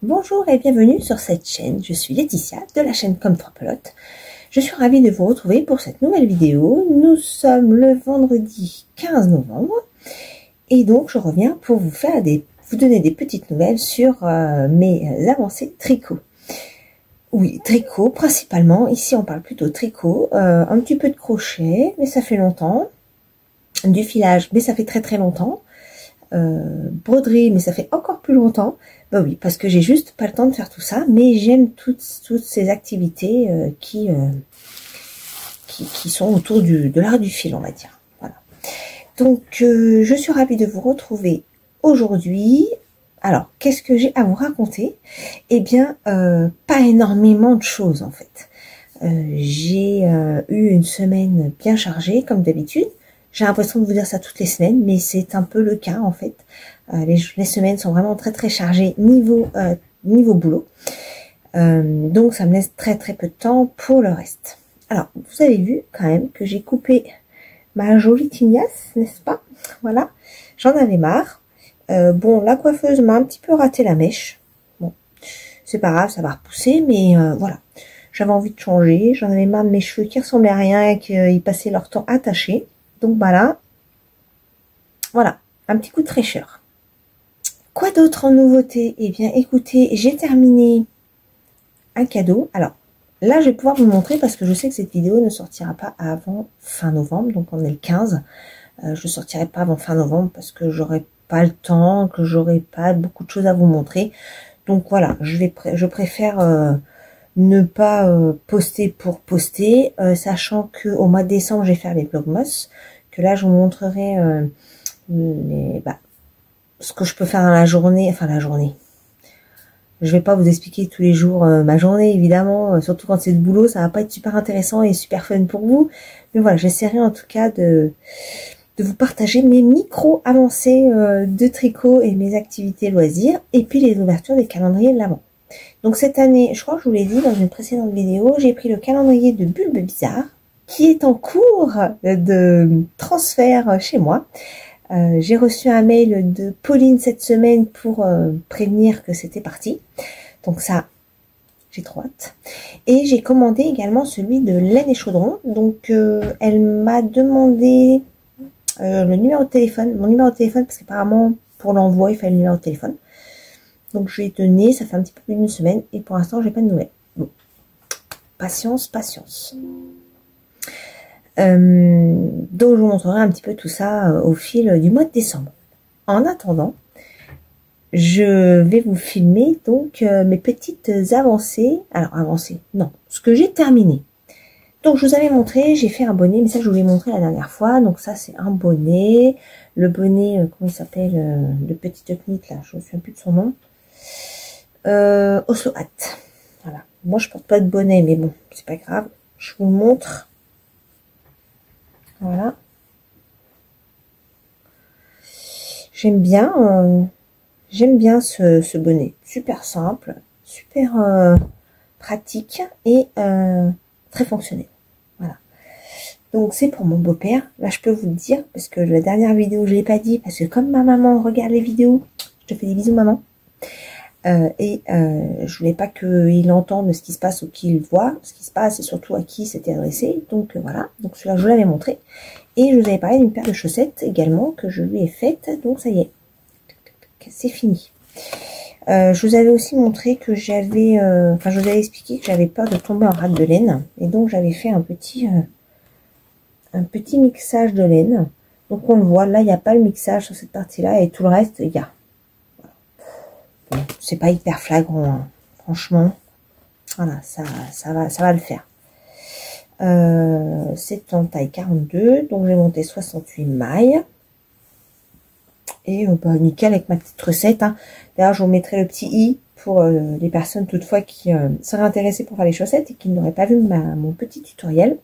Bonjour et bienvenue sur cette chaîne, je suis Laetitia de la chaîne Comme Trompelote. Je suis ravie de vous retrouver pour cette nouvelle vidéo. Nous sommes le vendredi 15 novembre et donc je reviens pour vous donner des petites nouvelles sur mes avancées tricot. Oui, tricot principalement, ici on parle plutôt tricot, un petit peu de crochet mais ça fait longtemps, du filage mais ça fait très longtemps. Broderie mais ça fait encore plus longtemps. Bah oui, parce que j'ai juste pas le temps de faire tout ça, mais j'aime toutes ces activités qui sont autour de l'art du fil, on va dire. Voilà. Donc je suis ravie de vous retrouver aujourd'hui. Alors qu'est-ce que j'ai à vous raconter? Eh bien pas énormément de choses en fait. J'ai eu une semaine bien chargée comme d'habitude. J'ai l'impression de vous dire ça toutes les semaines, mais c'est un peu le cas en fait. Les semaines sont vraiment très chargées niveau boulot. Donc ça me laisse très peu de temps pour le reste. Alors, vous avez vu quand même que j'ai coupé ma jolie tignasse, n'est-ce pas? Voilà, j'en avais marre. Bon, la coiffeuse m'a un petit peu raté la mèche. Bon, c'est pas grave, ça va repousser, mais voilà. J'avais envie de changer, j'en avais marre de mes cheveux qui ressemblaient à rien et qui passaient leur temps attachés. Donc voilà, un petit coup de fraîcheur. Quoi d'autre en nouveauté? Eh bien écoutez, j'ai terminé un cadeau. Alors là, je vais pouvoir vous montrer parce que je sais que cette vidéo ne sortira pas avant fin novembre, donc on est le 15. Je ne sortirai pas avant fin novembre parce que j'aurai pas le temps, que j'aurai pas beaucoup de choses à vous montrer. Donc voilà, je préfère ne pas poster pour poster, sachant que au mois de décembre, je vais faire les vlogmas, que là, je vous montrerai ce que je peux faire dans la journée, enfin la journée. Je vais pas vous expliquer tous les jours ma journée, évidemment, surtout quand c'est de boulot, ça va pas être super intéressant et super fun pour vous. Mais voilà, j'essaierai en tout cas de vous partager mes micro-avancées de tricot et mes activités loisirs, et puis les ouvertures des calendriers de l'Avent. Donc cette année, je crois que je vous l'ai dit dans une précédente vidéo, j'ai pris le calendrier de Bulbe Bizarre, qui est en cours de transfert chez moi. J'ai reçu un mail de Pauline cette semaine pour prévenir que c'était parti. Donc ça, j'ai trop hâte. Et j'ai commandé également celui de Laine et Chaudron. Donc elle m'a demandé le numéro de téléphone, mon numéro de téléphone, parce qu'apparemment pour l'envoi il fallait le numéro de téléphone. Donc je lui ai donné, ça fait un petit peu plus d'une semaine et pour l'instant j'ai pas de nouvelles. Bon, patience. Donc je vous montrerai un petit peu tout ça au fil du mois de décembre. En attendant, je vais vous filmer donc mes petites avancées. Alors avancées, non, ce que j'ai terminé. Donc je vous avais montré, j'ai fait un bonnet, mais ça je vous l'ai montré la dernière fois. Donc ça c'est un bonnet. Le bonnet, comment il s'appelle, le petit knit là, je ne me souviens plus de son nom. Oslo Hat. Voilà. Moi je porte pas de bonnet, mais bon, c'est pas grave. Je vous montre. Voilà. J'aime bien ce bonnet. Super simple, super pratique et très fonctionnel. Voilà. Donc c'est pour mon beau-père. Là je peux vous le dire parce que la dernière vidéo je l'ai pas dit parce que comme ma maman regarde les vidéos, je te fais des bisous maman. Je voulais pas qu'il entende ce qui se passe ou qu'il voit ce qui se passe et surtout à qui c'était adressé. Donc voilà. Donc celui-là je vous l'avais montré. Et je vous avais parlé d'une paire de chaussettes également que je lui ai faite. Donc ça y est, c'est fini. Je vous avais aussi montré que j'avais, je vous avais expliqué que j'avais peur de tomber en rate de laine. Et donc j'avais fait un petit mixage de laine. Donc on le voit, là il n'y a pas le mixage sur cette partie-là et tout le reste il y a. Bon, c'est pas hyper flagrant, hein. Franchement. Voilà, ça va le faire. C'est en taille 42, donc j'ai monté 68 mailles. Et nickel avec ma petite recette. Hein. D'ailleurs, je vous mettrai le petit i pour les personnes toutefois qui seraient intéressées pour faire les chaussettes et qui n'auraient pas vu mon petit tutoriel.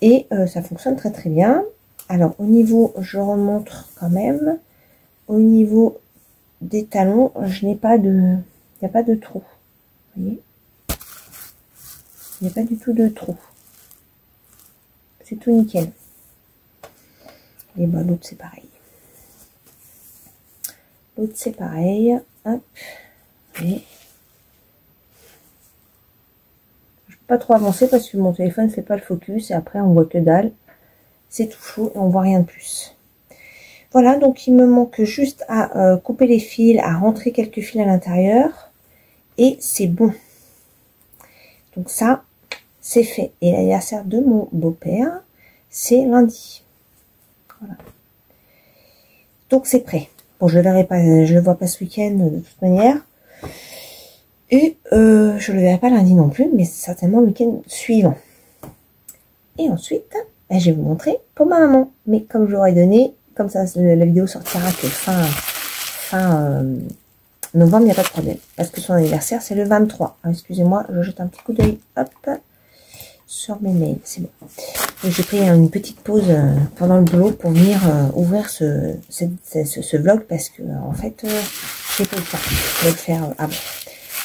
Et ça fonctionne très bien. Alors au niveau, je remontre quand même, au niveau des talons, je n'ai pas de, il n'y a pas de trou. Vous voyez, il n'y a pas du tout de trou. C'est tout nickel. Et l'autre c'est pareil. L'autre c'est pareil. Hop. Et je peux pas trop avancer parce que mon téléphone ne fait pas le focus et après on voit que dalle. C'est tout chaud et on voit rien de plus. Voilà, donc il me manque juste à couper les fils, à rentrer quelques fils à l'intérieur. Et c'est bon. Donc ça, c'est fait. Et l'anniversaire de mon beau-père, c'est lundi. Voilà. Donc c'est prêt. Bon, je le verrai pas, je le vois pas ce week-end de toute manière. Et je le verrai pas lundi non plus, mais certainement le week-end suivant. Et ensuite, je vais vous montrer pour ma maman. Mais comme je l'aurais donné, comme ça la vidéo sortira que fin novembre, il n'y a pas de problème. Parce que son anniversaire, c'est le 23. Excusez-moi, je jette un petit coup d'œil, hop, sur mes mails. C'est bon. J'ai pris une petite pause pendant le boulot pour venir ouvrir ce vlog parce que, en fait, j'ai pas eu le temps de le faire avant.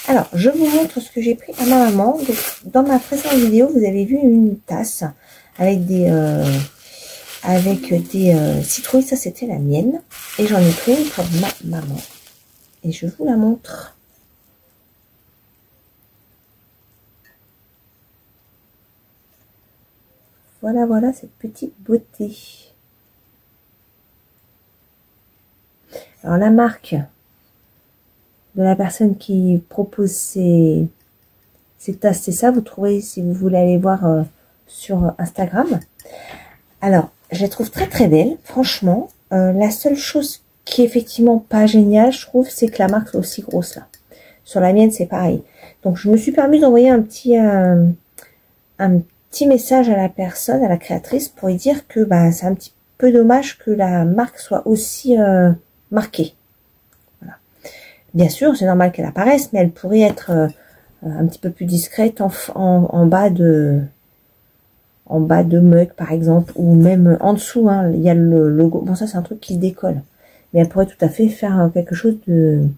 Alors, je vous montre ce que j'ai pris à ma maman. Donc, dans ma précédente vidéo, vous avez vu une tasse avec des citrouilles. Ça, c'était la mienne. Et j'en ai pris une pour ma maman. Et je vous la montre. Voilà, voilà cette petite beauté. Alors, la marque de la personne qui propose ces tasses, c'est ça. Vous trouverez si vous voulez aller voir sur Instagram. Alors, je les trouve très très belles, franchement. La seule chose qui est effectivement pas géniale, je trouve, c'est que la marque soit aussi grosse là. Sur la mienne, c'est pareil. Donc, je me suis permis d'envoyer un petit message à la personne, à la créatrice, pour lui dire que bah, c'est un petit peu dommage que la marque soit aussi marquée. Voilà. Bien sûr, c'est normal qu'elle apparaisse, mais elle pourrait être un petit peu plus discrète en bas de mug par exemple, ou même en dessous, hein, il y a le logo. Bon, ça c'est un truc qui se décolle, mais elle pourrait tout à fait faire quelque chose de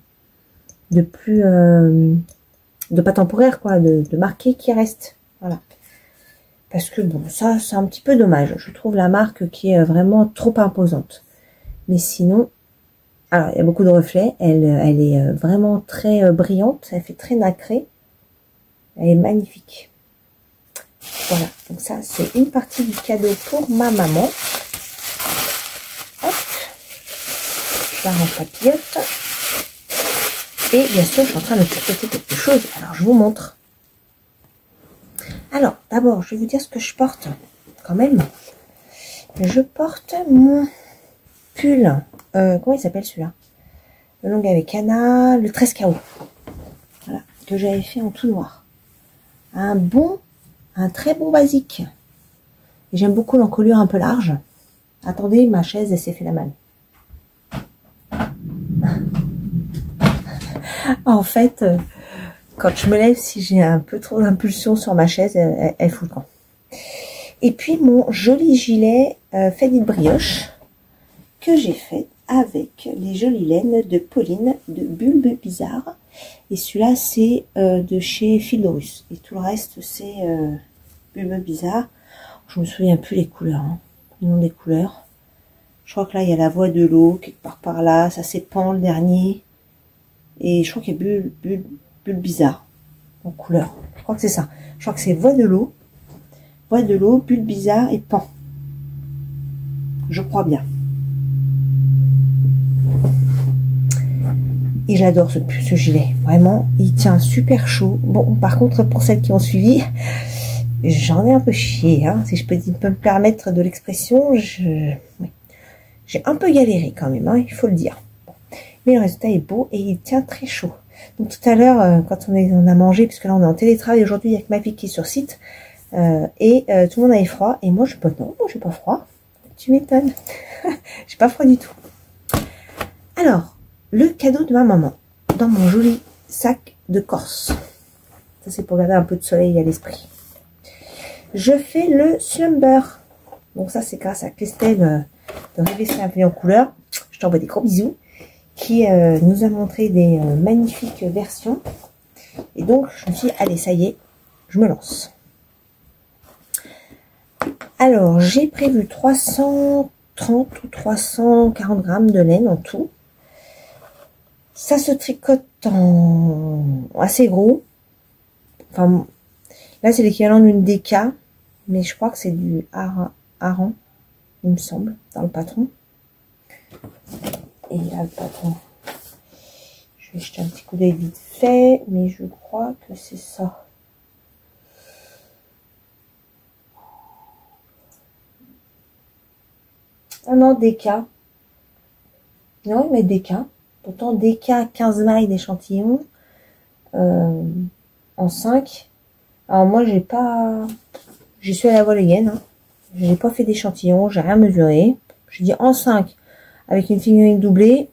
plus de pas temporaire, quoi, de marqué qui reste. Voilà. Parce que bon, ça c'est un petit peu dommage. Je trouve la marque qui est vraiment trop imposante. Mais sinon, alors il y a beaucoup de reflets. Elle est vraiment très brillante. Elle fait très nacrée. Elle est magnifique. Voilà. Donc ça c'est une partie du cadeau pour ma maman. Hop. Je la rends papillote. Et bien sûr, je suis en train de tricoter quelque chose. Alors je vous montre. Alors, d'abord, je vais vous dire ce que je porte, quand même. Je porte mon pull, comment il s'appelle celui-là? Le long avec Anna, le 13 KO. Voilà, que j'avais fait en tout noir. Un très bon basique. J'aime beaucoup l'encolure un peu large. Attendez, ma chaise, elle s'est fait la malle. En fait... quand je me lève, si j'ai un peu trop d'impulsion sur ma chaise, elle fout le camp. Et puis mon joli gilet fait de brioche que j'ai fait avec les jolies laines de Pauline de Bulbe Bizarre. Et celui-là, c'est de chez Fildorus. Et tout le reste, c'est Bulbe Bizarre. Je me souviens plus les couleurs, hein, le nom des couleurs. Je crois que là, il y a la voie de l'eau, quelque part par là. Ça, c'est Pan, le dernier. Et je crois qu'il y a Bulbe Bizarre en couleur. Je crois que c'est ça. Je crois que c'est voie de l'eau, Bulbe Bizarre et Pan. Je crois bien. Et j'adore ce gilet. Vraiment, il tient super chaud. Bon, par contre, pour celles qui ont suivi, j'en ai un peu chié, hein, si je peux me permettre de l'expression. J'ai un peu galéré quand même, hein, il faut le dire. Bon. Mais le résultat est beau et il tient très chaud. Donc tout à l'heure, quand on a mangé, puisque là on est en télétravail aujourd'hui avec ma fille qui est sur site, tout le monde avait froid, et moi je peux non, moi j'ai pas froid. Tu m'étonnes. J'ai pas froid du tout. Alors, le cadeau de ma maman, dans mon joli sac de Corse. Ça c'est pour garder un peu de soleil à l'esprit. Je fais le slumber. Donc ça c'est grâce à Christelle de Rêver sa vie en couleur. Je t'envoie des gros bisous. Qui nous a montré des magnifiques versions. Et donc, je me suis dit, allez, ça y est, je me lance. Alors, j'ai prévu 330 ou 340 grammes de laine en tout. Ça se tricote assez gros. Enfin, là, c'est l'équivalent d'une DK, mais je crois que c'est du Aran, il me semble, dans le patron. Et là, le patron, je vais jeter un petit coup d'œil vite fait, mais je crois que c'est ça. Ah non, DK. Non, il met DK. Pourtant, DK 15 mailles d'échantillon en 5. Alors moi, j'ai pas... J'y suis à la voile-gaine. Hein. J'ai pas fait d'échantillon, j'ai rien mesuré. J'ai dit en 5 avec une figurine doublée.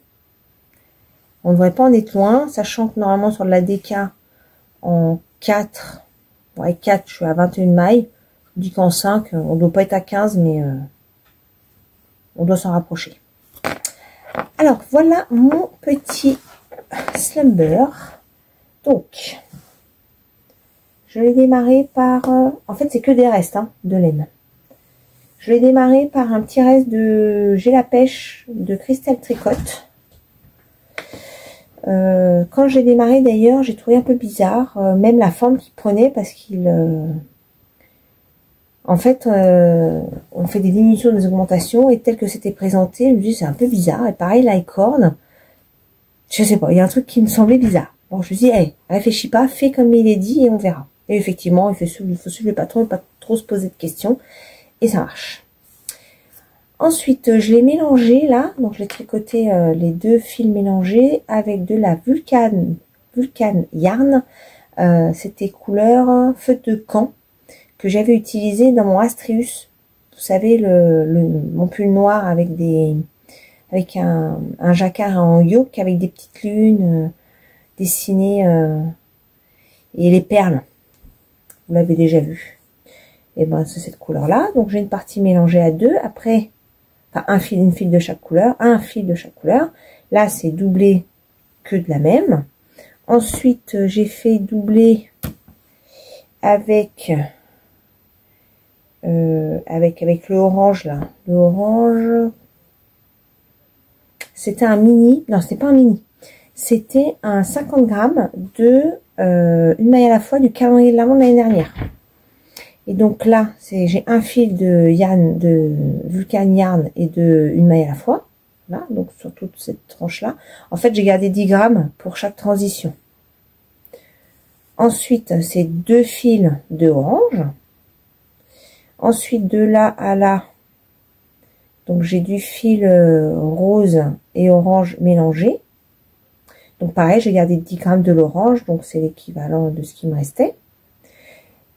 On ne devrait pas en être loin, sachant que normalement sur de la DK en 4, ouais 4, je suis à 21 mailles. Je vous dis qu'en 5, on ne doit pas être à 15, mais on doit s'en rapprocher. Alors voilà mon petit slumber. Donc, je l'ai démarré par... en fait, c'est que des restes hein, de laine. Je l'ai démarré par un petit reste de J'ai la pêche de Christelle Tricotte. Quand j'ai démarré d'ailleurs, j'ai trouvé un peu bizarre, même la forme qu'il prenait parce qu'il... en fait, on fait des diminutions, des augmentations et tel que c'était présenté, je me dis c'est un peu bizarre. Et pareil, l'icorne, je sais pas, il y a un truc qui me semblait bizarre. Bon, je me dis, hey, réfléchis pas, fais comme il est dit et on verra. Et effectivement, il faut suivre le patron et pas trop se poser de questions. Et ça marche. Ensuite, je l'ai mélangé là. Donc, je l'ai tricoté les deux fils mélangés avec de la Vulcan Yarn. C'était couleur feu de camp que j'avais utilisé dans mon Astrius. Vous savez, mon pull noir avec un jacquard en yoke avec des petites lunes dessinées et les perles. Vous l'avez déjà vu. Et ben c'est cette couleur là. Donc j'ai une partie mélangée à deux. Après, enfin une fil de chaque couleur, un fil de chaque couleur. Là c'est doublé que de la même. Ensuite j'ai fait doubler avec le orange là. Le orange, c'était un mini. Non, c'était pas un mini. C'était un 50 grammes de une maille à la fois du calendrier de l'Avent de l'année dernière. Et donc là, j'ai un fil de Vulcan Yarn et de une maille à la fois. Là, donc sur toute cette tranche là. En fait, j'ai gardé 10 grammes pour chaque transition. Ensuite, c'est deux fils de orange. Ensuite, de là à là, donc j'ai du fil rose et orange mélangé. Donc pareil, j'ai gardé 10 grammes de l'orange, donc c'est l'équivalent de ce qui me restait.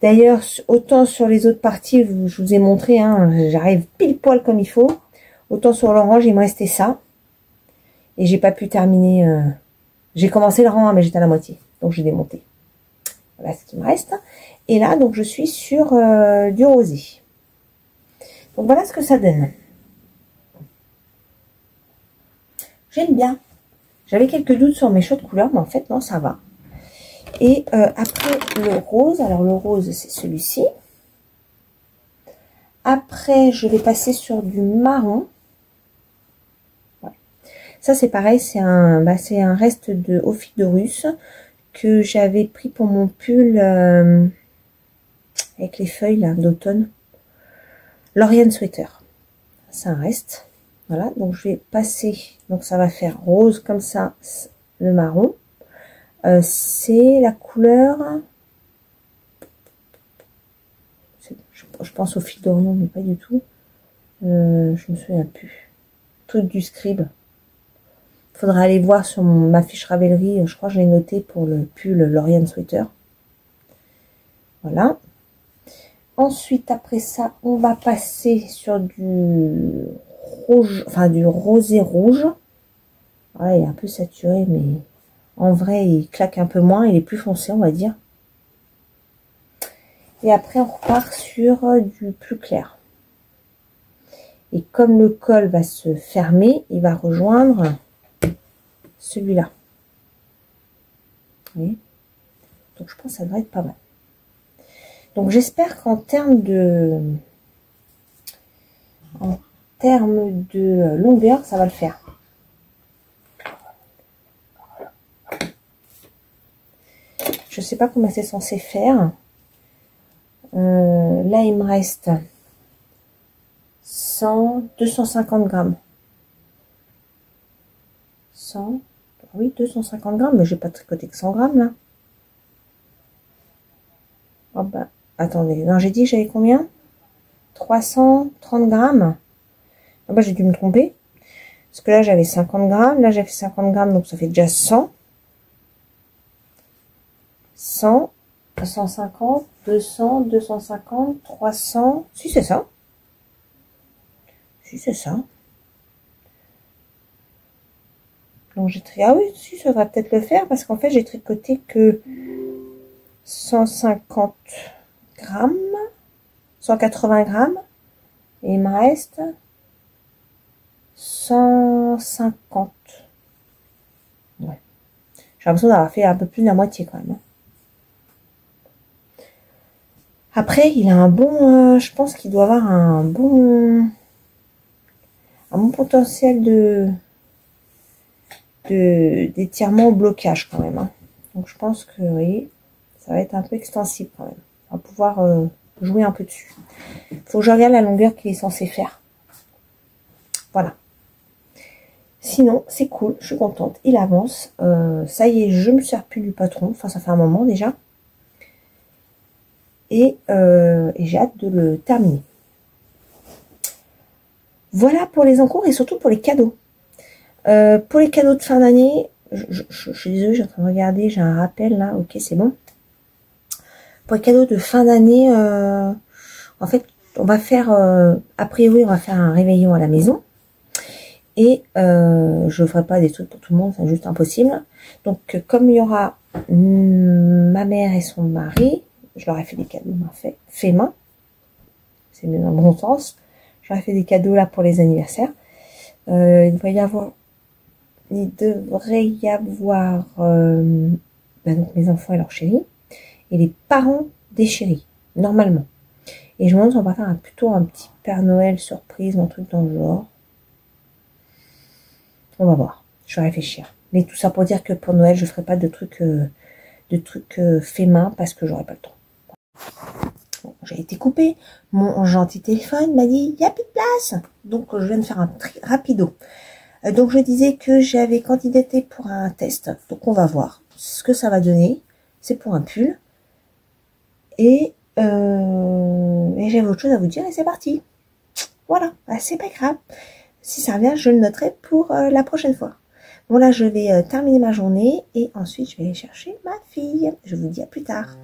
D'ailleurs, autant sur les autres parties, je vous ai montré, hein, j'arrive pile poil comme il faut. Autant sur l'orange, il me restait ça. Et j'ai pas pu terminer. J'ai commencé le rang 1, mais j'étais à la moitié. Donc j'ai démonté. Voilà ce qui me reste. Et là, donc je suis sur du rosé. Donc voilà ce que ça donne. J'aime bien. J'avais quelques doutes sur mes choix de couleurs, mais en fait, non, ça va. Et après, le rose. Alors, le rose, c'est celui-ci. Après, je vais passer sur du marron. Ouais. Ça, c'est pareil. C'est un reste de Ophidiorus de russe que j'avais pris pour mon pull avec les feuilles là d'automne. L'Oriane Sweater. C'est un reste. Voilà. Donc, je vais passer. Donc, ça va faire rose comme ça, le marron. C'est la couleur, je pense au fil d'Orion, mais pas du tout. Je me souviens plus. Truc du scribe. Faudra aller voir sur ma fiche Ravelry. Je crois que je l'ai noté pour le pull L'Oriane Sweater. Voilà. Ensuite, après ça, on va passer sur du rouge, enfin du rosé rouge. Ouais, il est un peu saturé, mais en vrai, il claque un peu moins. Il est plus foncé, on va dire. Et après, on repart sur du plus clair. Et comme le col va se fermer, il va rejoindre celui-là. Vous voyez? Donc, je pense que ça devrait être pas mal. Donc, j'espère qu'en termes de longueur, ça va le faire. Je sais pas combien c'est censé faire. Là, il me reste 100, 250 grammes. 100, oui, 250 grammes, mais j'ai pas tricoté que 100 grammes, là. Oh bah, attendez, non, j'ai dit que j'avais combien? 330 grammes. Ah bah, j'ai dû me tromper. Parce que là, j'avais 50 grammes. Là, j'ai fait 50 grammes, donc ça fait déjà 100. 100, 150, 200, 250, 300. Si, c'est ça. Si, c'est ça. Donc, j'ai tricoté. Ah oui, si, ça va peut-être le faire. Parce qu'en fait, j'ai tricoté que 150 grammes. 180 grammes. Et il me reste 150. Ouais. J'ai l'impression d'avoir fait un peu plus de la moitié quand même. Après, il a un bon... je pense qu'il doit avoir un bon potentiel d'étirement au blocage quand même. Hein. Donc je pense que, vous voyez, ça va être un peu extensible quand même. On va pouvoir jouer un peu dessus. Faut que je regarde la longueur qu'il est censé faire. Voilà. Sinon, c'est cool, je suis contente. Il avance. Ça y est, je me sers plus du patron. Enfin, ça fait un moment déjà. Et j'ai hâte de le terminer. Voilà pour les encours et surtout pour les cadeaux. Pour les cadeaux de fin d'année, je suis désolée, je suis en train de regarder, j'ai un rappel là, ok, c'est bon. Pour les cadeaux de fin d'année, en fait, on va faire, a priori, on va faire un réveillon à la maison. Et je ne ferai pas des trucs pour tout le monde, c'est juste impossible. Donc, comme il y aura ma mère et son mari, je leur ai fait des cadeaux fait main. C'est mieux dans le bon sens. Je leur ai fait des cadeaux là pour les anniversaires. Il devrait y avoir donc mes enfants et leurs chéris. Et les parents des chéris, normalement. Et je me demande si on va faire plutôt un petit Père Noël surprise, un truc dans le genre. On va voir, je vais réfléchir. Mais tout ça pour dire que pour Noël, je ferai pas de trucs fait main parce que j'aurai pas le temps. Bon, j'ai été coupée. Mon gentil téléphone m'a dit, il n'y a plus de place. Donc, je viens de faire un tri rapido. Donc, je disais que j'avais candidaté pour un test. Donc, on va voir ce que ça va donner. C'est pour un pull. Et j'avais autre chose à vous dire et c'est parti. Voilà, c'est pas grave. Si ça revient, je le noterai pour la prochaine fois. Bon là, je vais terminer ma journée et ensuite je vais aller chercher ma fille. Je vous dis à plus tard.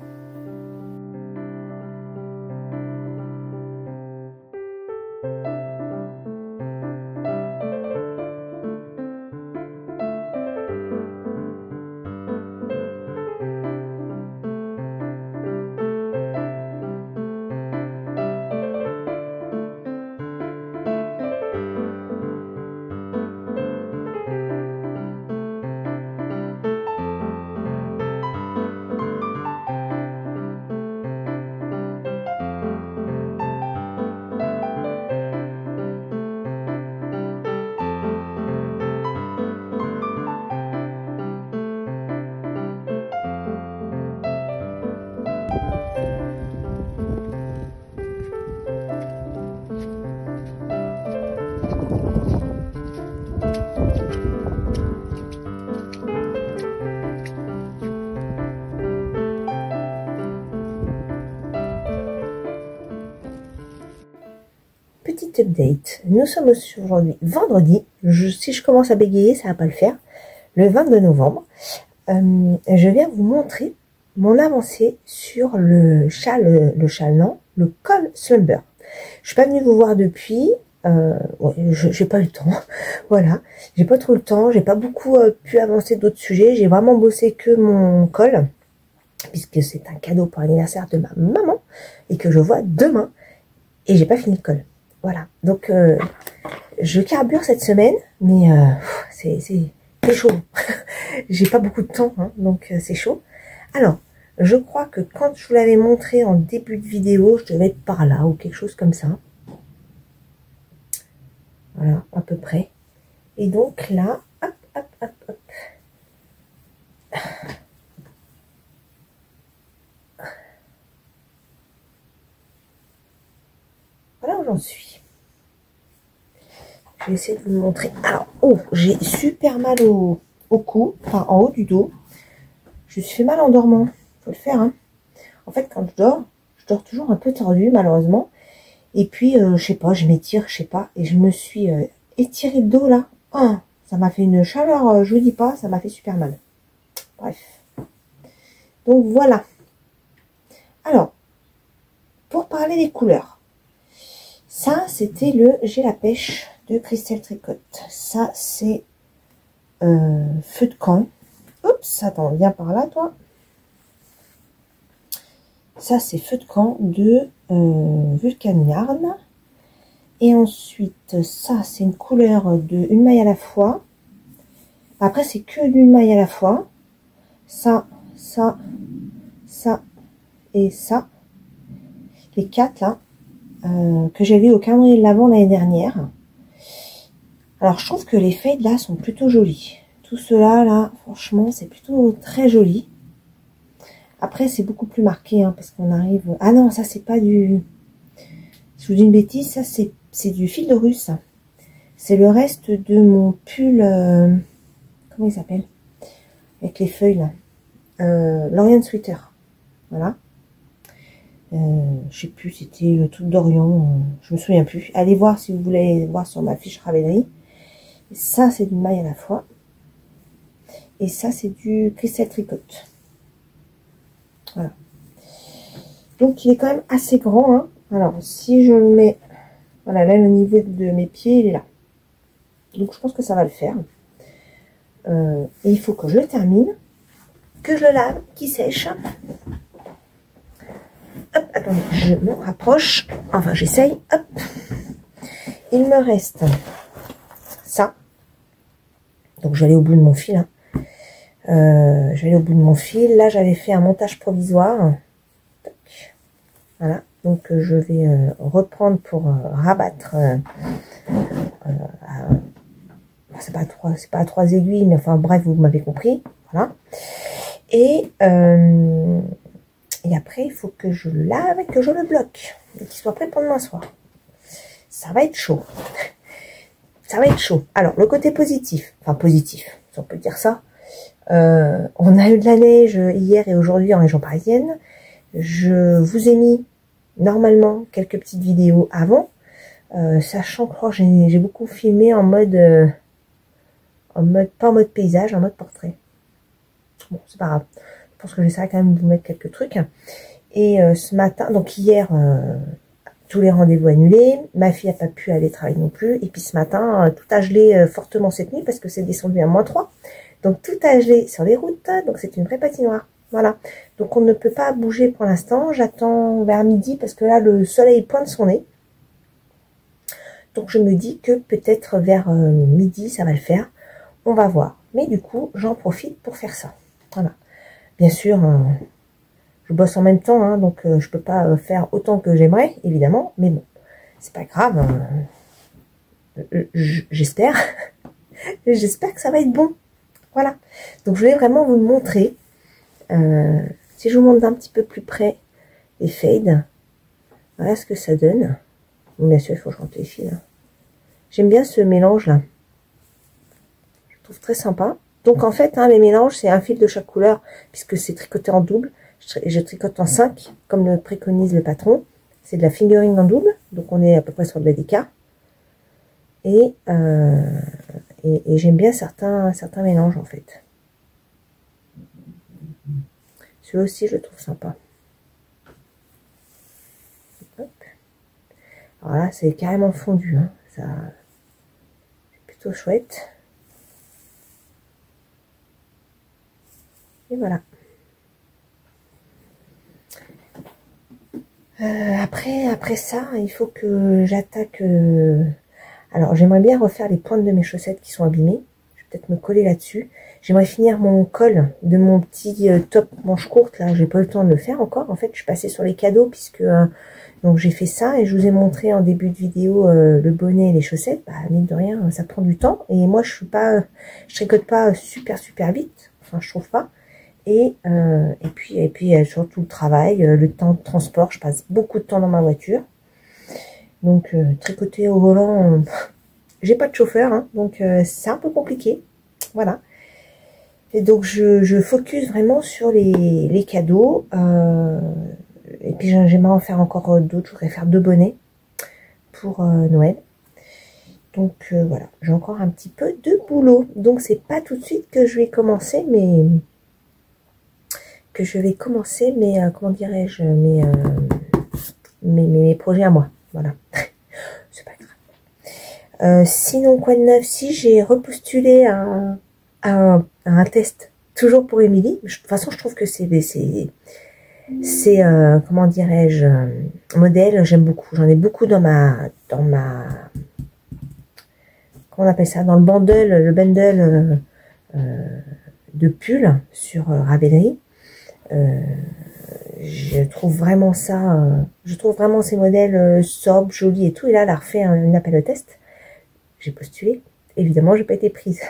Petit update, nous sommes aujourd'hui vendredi. Si je commence à bégayer, ça va pas le faire. Le 22 novembre, je viens vous montrer mon avancée sur le col Slumber. Je suis pas venue vous voir depuis. Ouais, j'ai pas eu le temps. Voilà, j'ai pas trop le temps. J'ai pas beaucoup pu avancer d'autres sujets. J'ai vraiment bossé que mon col, puisque c'est un cadeau pour l'anniversaire de ma maman et que je vois demain. Et j'ai pas fini le col. Voilà, donc je carbure cette semaine, mais c'est chaud. J'ai pas beaucoup de temps, hein, donc c'est chaud. Alors, je crois que quand je vous l'avais montré en début de vidéo, je devais être par là ou quelque chose comme ça. Voilà, à peu près. Et donc là, hop, hop, hop, hop. j'en suis. Je vais essayer de vous le montrer. Alors, oh, j'ai super mal au cou, enfin en haut du dos. Je me suis fait mal en dormant. Faut le faire, hein. En fait, quand je dors toujours un peu tordu, malheureusement. Et puis, je sais pas, je m'étire, je sais pas. Et je me suis étiré le dos, là. Oh, ça m'a fait une chaleur, je vous dis pas, ça m'a fait super mal. Bref. Donc, voilà. Alors, pour parler des couleurs. Ça, c'était le J'ai la pêche de Christelle Tricotte. Ça, c'est feu de camp. Oups, attends, viens par là, toi. Ça, c'est feu de camp de Vulcan Yarn. Et ensuite, ça, c'est une couleur de une maille à la fois. Après, c'est que d'une maille à la fois. Ça, ça, ça et ça. Les quatre, là, que j'avais au calendrier de l'Avent l'année dernière. Alors, je trouve que les fades, là, sont plutôt jolis. Tout cela, là, franchement, c'est plutôt très joli. Après, c'est beaucoup plus marqué, hein, parce qu'on arrive... Ah non, ça, c'est pas du... Je vous dis une bêtise, ça, c'est du fil de russe. C'est le reste de mon pull... comment il s'appelle? Avec les feuilles, là. L'Orient Sweater. Voilà. Je sais plus, c'était le truc d'Orient. Je me souviens plus. Allez voir si vous voulez voir sur ma fiche Ravelry. Ça, c'est du maille à la fois. Et ça, c'est du Christelle Tricotte. Voilà. Donc, il est quand même assez grand. Hein. Alors, si je le mets... Voilà, là, le niveau de mes pieds, il est là. Donc, je pense que ça va le faire. Et il faut que je le termine. Que je le lave, qu'il sèche. Hop, attendez, je me rapproche. Enfin, j'essaye. Hop. Il me reste ça. Donc, j'allais au bout de mon fil. Hein. J'allais au bout de mon fil. Là, j'avais fait un montage provisoire. Voilà. Donc, je vais reprendre pour rabattre. C'est pas à trois aiguilles, mais enfin, bref, vous m'avez compris. Voilà. Et après, il faut que je le lave et que je le bloque. Et qu'il soit prêt pour demain soir. Ça va être chaud. Ça va être chaud. Alors, le côté positif. Enfin, positif, si on peut dire ça. On a eu de la neige hier et aujourd'hui en région parisienne. Je vous ai mis normalement quelques petites vidéos avant. Sachant que j'ai beaucoup filmé en mode... pas en mode paysage, en mode portrait. Bon, c'est pas grave. Je pense que j'essaierai quand même de vous mettre quelques trucs. Et ce matin, donc hier, tous les rendez-vous annulés. Ma fille n'a pas pu aller travailler non plus. Et puis ce matin, tout a gelé fortement cette nuit parce que c'est descendu à -3. Donc tout a gelé sur les routes. Donc c'est une vraie patinoire. Voilà. Donc on ne peut pas bouger pour l'instant. J'attends vers midi parce que là, le soleil pointe son nez. Donc je me dis que peut-être vers midi, ça va le faire. On va voir. Mais du coup, j'en profite pour faire ça. Voilà. Bien sûr, je bosse en même temps, hein, donc je peux pas faire autant que j'aimerais, évidemment. Mais bon, c'est pas grave. J'espère. J'espère que ça va être bon. Voilà. Donc, je voulais vraiment vous le montrer. Si je vous montre d'un petit peu plus près les fades, voilà ce que ça donne. Bon, bien sûr, il faut que je rentre les fils. Hein. J'aime bien ce mélange-là. Je trouve très sympa. Donc, en fait, hein, les mélanges, c'est un fil de chaque couleur, puisque c'est tricoté en double. Je tricote en 5, comme le préconise le patron. C'est de la fingering en double, donc on est à peu près sur de la DK. Et j'aime bien certains mélanges, en fait. Celui-là aussi, je le trouve sympa. Hop. Alors là, c'est carrément fondu. Hein. Ça, c'est plutôt chouette. Et voilà. Après ça, il faut que j'attaque... Alors, j'aimerais bien refaire les pointes de mes chaussettes qui sont abîmées. Je vais peut-être me coller là-dessus. J'aimerais finir mon col de mon petit top manche courte. Là, j'ai pas eu le temps de le faire encore. En fait, je suis passée sur les cadeaux puisque... donc, j'ai fait ça et je vous ai montré en début de vidéo le bonnet et les chaussettes. Bah, mine de rien, ça prend du temps. Et moi, je tricote pas super vite. Enfin, je trouve pas. Et puis surtout le travail, le temps de transport. Je passe beaucoup de temps dans ma voiture. Donc tricoter au volant, j'ai pas de chauffeur, hein, donc c'est un peu compliqué. Voilà. Et donc je focus vraiment sur les cadeaux. Et puis j'aimerais en faire encore d'autres. Je voudrais faire 2 bonnets pour Noël. Donc voilà, j'ai encore un petit peu de boulot. Donc c'est pas tout de suite que je vais commencer, mais comment dirais-je, mes projets à moi. Voilà. C'est pas grave. Sinon, quoi de neuf? Si j'ai repostulé à un test, toujours pour Émilie. De toute façon, je trouve que c'est comment dirais-je, modèle, j'aime beaucoup. J'en ai beaucoup dans ma comment on appelle ça, dans le bundle de pulls sur Ravelry. Je trouve vraiment ça, je trouve vraiment ces modèles sobres, jolis et tout. Et là, elle a refait un appel au test. J'ai postulé. Évidemment, j'ai pas été prise.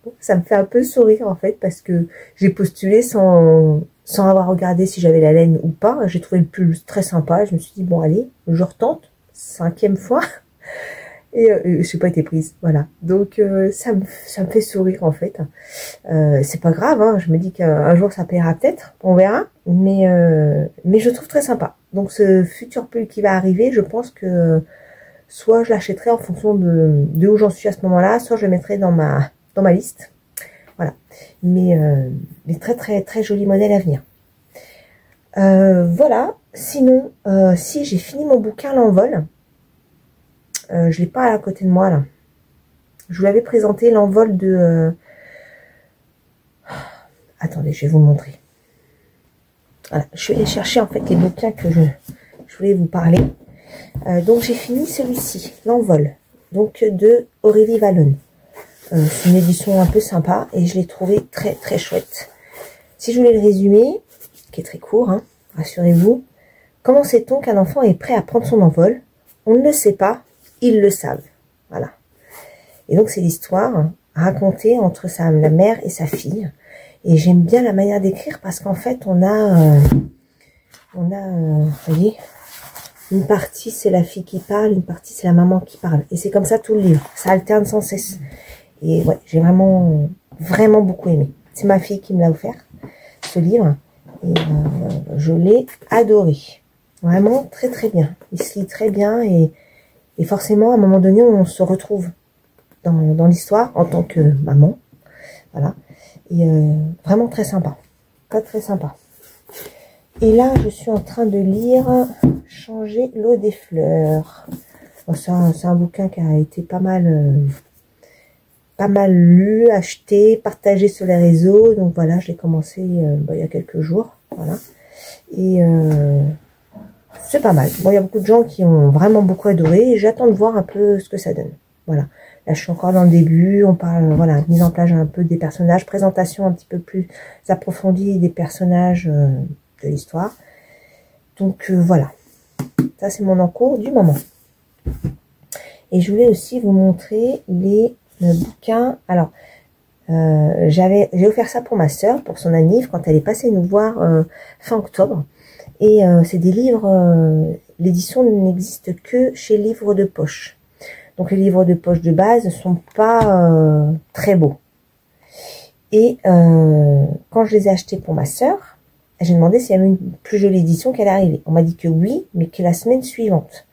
Bon, ça me fait un peu sourire en fait parce que j'ai postulé sans avoir regardé si j'avais la laine ou pas. J'ai trouvé le pull très sympa. Je me suis dit bon allez, je retente, 5e fois. Et je n'ai pas été prise, voilà. Donc ça me fait sourire en fait. C'est pas grave, hein. Je me dis qu'un jour ça paiera peut-être, on verra. Mais je trouve très sympa. Donc ce futur pull qui va arriver, je pense que soit je l'achèterai en fonction de où j'en suis à ce moment-là, soit je le mettrai dans ma liste. Voilà. Mais très très très joli modèle à venir. Voilà. Sinon, si j'ai fini mon bouquin L'Envol. Je l'ai pas à côté de moi là. Je vous l'avais présenté, L'Envol de... Attendez, je vais vous montrer. Voilà, je suis allée chercher en fait les bouquins que je voulais vous parler. Donc j'ai fini celui-ci, L'Envol, donc de Aurélie Vallone. C'est une édition un peu sympa et je l'ai trouvé très très chouette. Si je voulais le résumer, qui est très court, hein, rassurez-vous. Comment sait-on qu'un enfant est prêt à prendre son envol? On ne le sait pas, ils le savent. Voilà. Et donc c'est l'histoire racontée entre la mère et sa fille. Et j'aime bien la manière d'écrire parce qu'en fait on a, vous voyez, une partie c'est la fille qui parle, une partie c'est la maman qui parle. Et c'est comme ça tout le livre. Ça alterne sans cesse. Et ouais, j'ai vraiment, vraiment beaucoup aimé. C'est ma fille qui me l'a offert, ce livre. Et je l'ai adoré. Vraiment très très bien. Il se lit très bien et forcément à un moment donné on se retrouve dans l'histoire en tant que maman. Voilà. Et vraiment très sympa. Très très sympa. Et là je suis en train de lire Changer l'eau des fleurs. Bon, c'est un bouquin qui a été pas mal lu, acheté, partagé sur les réseaux. Donc voilà, je l'ai commencé il y a quelques jours. Voilà. Et c'est pas mal. Bon, il y a beaucoup de gens qui ont vraiment beaucoup adoré. Et j'attends de voir un peu ce que ça donne. Voilà. Là, je suis encore dans le début. On parle, voilà, mise en place un peu des personnages, présentation un petit peu plus approfondie des personnages de l'histoire. Donc voilà. Ça, c'est mon encours du moment. Et je voulais aussi vous montrer les bouquins. Alors, j'ai offert ça pour ma sœur, pour son anniv, quand elle est passée nous voir fin octobre. Et c'est des livres, l'édition n'existe que chez Livres de Poche. Donc les livres de poche de base ne sont pas très beaux. Et quand je les ai achetés pour ma sœur, j'ai demandé s'il y avait une plus jolie édition qui allait arriver. On m'a dit que oui, mais que la semaine suivante.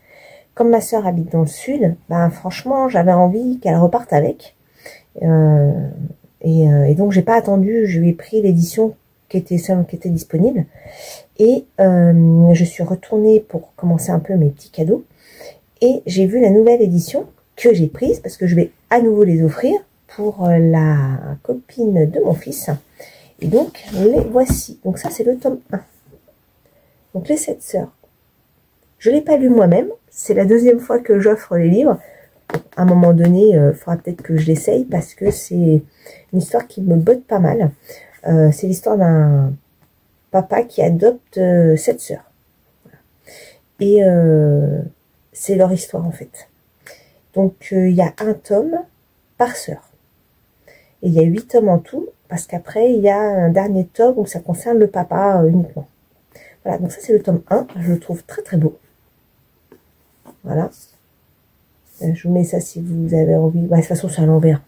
Comme ma sœur habite dans le sud, ben franchement, j'avais envie qu'elle reparte avec. Et donc, j'ai pas attendu. Je lui ai pris l'édition qui était disponible. Et je suis retournée pour commencer un peu mes petits cadeaux. Et j'ai vu la nouvelle édition que j'ai prise parce que je vais à nouveau les offrir pour la copine de mon fils. Et donc, les voici. Donc ça, c'est le tome 1. Donc, les 7 sœurs. Je ne l'ai pas lu moi-même. C'est la deuxième fois que j'offre les livres. À un moment donné, il faudra peut-être que je l'essaye parce que c'est une histoire qui me botte pas mal. C'est l'histoire d'un papa qui adopte 7 sœurs. Et c'est leur histoire en fait. Donc il y a un tome par sœur. Et il y a 8 tomes en tout, parce qu'après il y a un dernier tome où ça concerne le papa uniquement. Voilà, donc ça c'est le tome 1, je le trouve très très beau. Voilà. Je vous mets ça si vous avez envie. Bah, de toute façon, c'est à l'envers.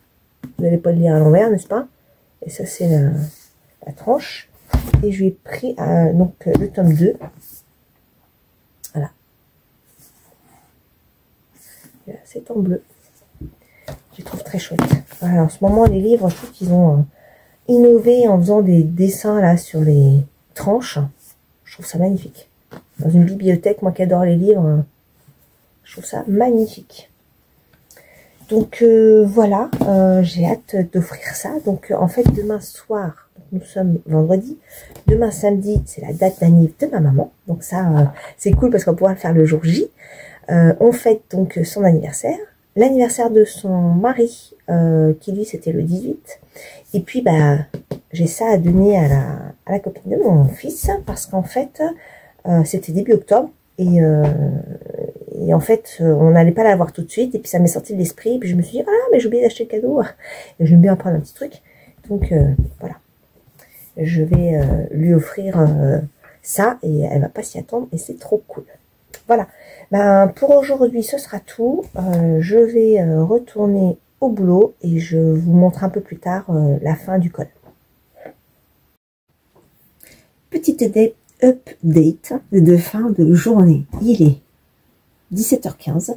Vous n'allez pas le lire à l'envers, n'est-ce pas? Et ça, c'est la tranche. Et je lui ai pris donc, le tome 2. Voilà. C'est en bleu. Je trouve très chouette. Voilà, en ce moment, les livres, je trouve qu'ils ont innové en faisant des dessins là sur les tranches. Je trouve ça magnifique. Dans une bibliothèque, moi qui adore les livres, je trouve ça magnifique. Donc voilà, j'ai hâte d'offrir ça. Donc en fait, demain soir, nous sommes vendredi. Demain samedi, c'est la date d'anniversaire de ma maman. Donc ça, c'est cool parce qu'on va pouvoir le faire le jour J. On fête donc son anniversaire. L'anniversaire de son mari, qui lui c'était le 18. Et puis bah j'ai ça à donner à la copine de mon fils parce qu'en fait c'était début octobre et en fait on n'allait pas l'avoir tout de suite et puis ça m'est sorti de l'esprit et puis je me suis dit ah mais j'ai oublié d'acheter le cadeau et j'aime bien prendre un petit truc donc voilà je vais lui offrir ça et elle va pas s'y attendre et c'est trop cool. Voilà, ben, pour aujourd'hui ce sera tout. Je vais retourner au boulot et je vous montre un peu plus tard la fin du col. Petite update de fin de journée. Il est 17h15.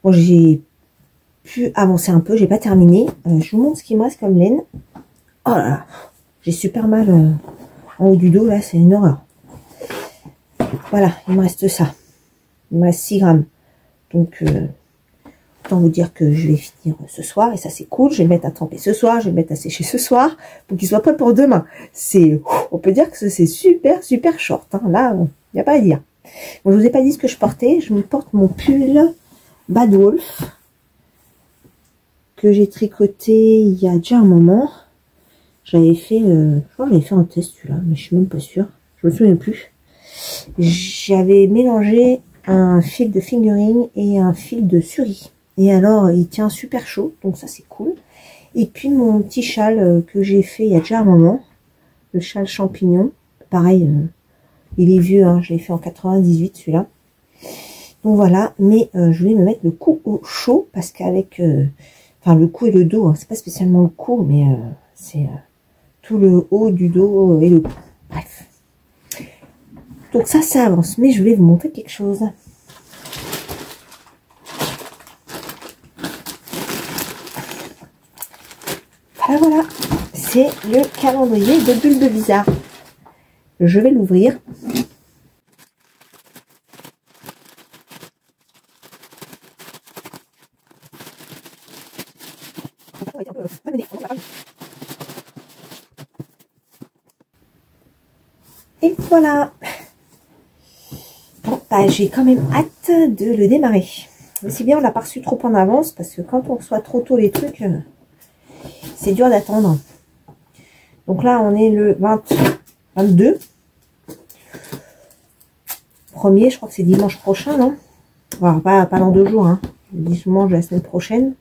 Bon, j'ai pu avancer un peu, j'ai pas terminé. Je vous montre ce qui me reste comme laine. Oh là là, j'ai super mal en haut du dos, là, c'est une horreur. Voilà, il me reste ça. Il me reste 6 grammes. Donc, autant vous dire que je vais finir ce soir. Et ça, c'est cool. Je vais le mettre à tremper ce soir. Je vais le mettre à sécher ce soir. Pour qu'il soit prêt pour demain. C'est, on peut dire que c'est super, super short. Hein. Là, il n'y a pas à dire. Bon, je vous ai pas dit ce que je portais. Je me porte mon pull Bad Wolf. Que j'ai tricoté il y a déjà un moment. J'avais fait, je crois que j'avais fait un test celui-là. Mais je suis même pas sûre. Je me souviens plus. J'avais mélangé un fil de fingering et un fil de suri. Et alors, il tient super chaud, donc ça c'est cool. Et puis mon petit châle que j'ai fait il y a déjà un moment, le châle champignon. Pareil, il est vieux, hein, je l'ai fait en 98 celui-là. Donc voilà, mais je voulais me mettre le cou au chaud parce qu'avec, enfin le cou et le dos, hein, c'est pas spécialement le cou, mais c'est tout le haut du dos et le cou. Bref. Donc ça avance, mais je voulais vous montrer quelque chose. Voilà, c'est le calendrier de Bulbe Bizarre. Je vais l'ouvrir. Et voilà. Bon, bah, j'ai quand même hâte de le démarrer. Mais si bien on l'a pas reçu trop en avance, parce que quand on reçoit trop tôt les trucs, c'est dur d'attendre. Donc là, on est le 22. Premier, je crois que c'est dimanche prochain, non? Alors, pas dans 2 jours, hein. Dimanche de la semaine prochaine.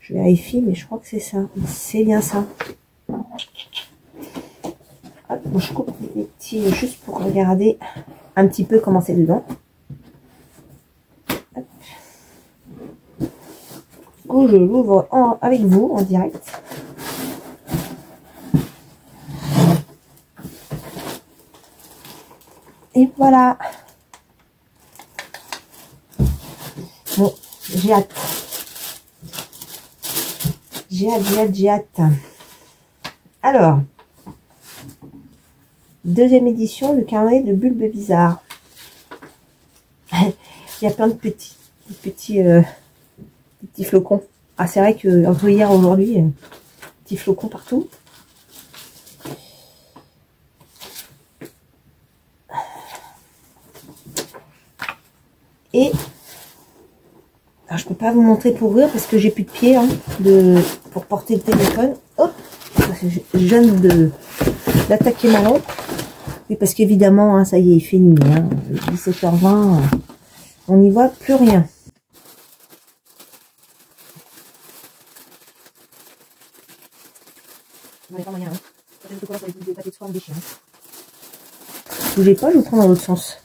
Je vérifie, mais je crois que c'est ça. C'est bien ça. Hop, moi je coupe les petits juste pour regarder un petit peu comment c'est dedans. Hop. Du coup, je l'ouvre avec vous en direct. Et voilà. Bon, j'ai hâte. J'ai hâte. Alors, deuxième édition du calendrier de Bulbe Bizarre. Il y a plein de petits flocons. Ah, c'est vrai que entre hier et aujourd'hui, petits flocons partout. Et alors, je peux pas vous montrer pour ouvrir parce que j'ai plus de pied hein, pour porter le téléphone. Hop, je viens d'attaquer ma lampe. Et parce qu'évidemment, hein, ça y est, il fait nuit. Hein, 17h20, on n'y voit plus rien. Bougez pas, je vous prends dans l'autre sens.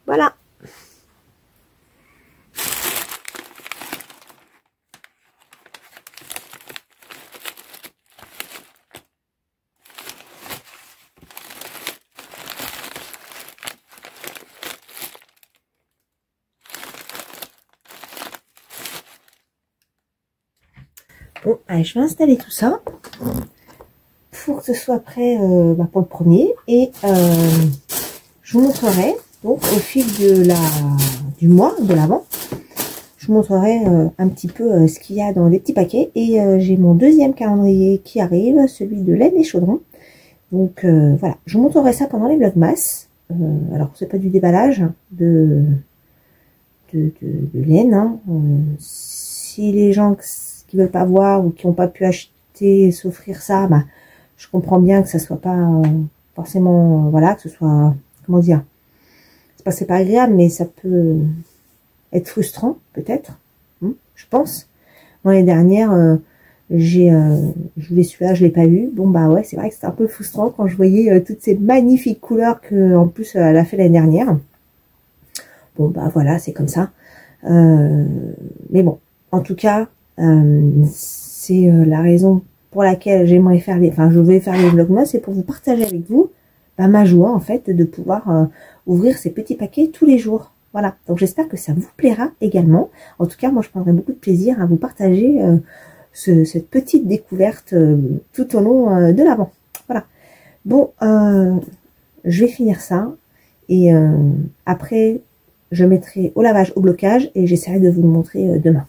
Voilà, Bon, allez, je vais installer tout ça pour que ce soit prêt pour le premier. Et je vous montrerai, donc, au fil du mois de l'avant, je vous montrerai un petit peu ce qu'il y a dans les petits paquets. Et j'ai mon deuxième calendrier qui arrive, celui de laine et chaudron. Donc voilà, je vous montrerai ça pendant les vlogmas. Alors, c'est pas du déballage de laine. Hein. Si les gens qui veulent pas voir ou qui n'ont pas pu acheter, s'offrir ça, bah, je comprends bien que ça soit pas forcément, voilà, que ce soit, comment dire, c'est pas agréable, mais ça peut être frustrant, peut-être, je pense. Moi, l'année dernière, je voulais celui-là, je l'ai pas eu. Bon, bah ouais, c'est vrai que c'était un peu frustrant quand je voyais toutes ces magnifiques couleurs que, en plus, elle a fait l'année dernière. Bon, bah voilà, c'est comme ça. Mais bon, en tout cas, c'est la raison pour laquelle j'aimerais faire je vais faire les vlogmas, c'est pour vous partager avec vous ma joie, en fait, de pouvoir ouvrir ces petits paquets tous les jours. Voilà, donc j'espère que ça vous plaira également. En tout cas, moi, je prendrai beaucoup de plaisir à vous partager cette petite découverte tout au long de l'avant. Voilà. Bon, je vais finir ça. Et après, je mettrai au lavage, au blocage, et j'essaierai de vous le montrer demain.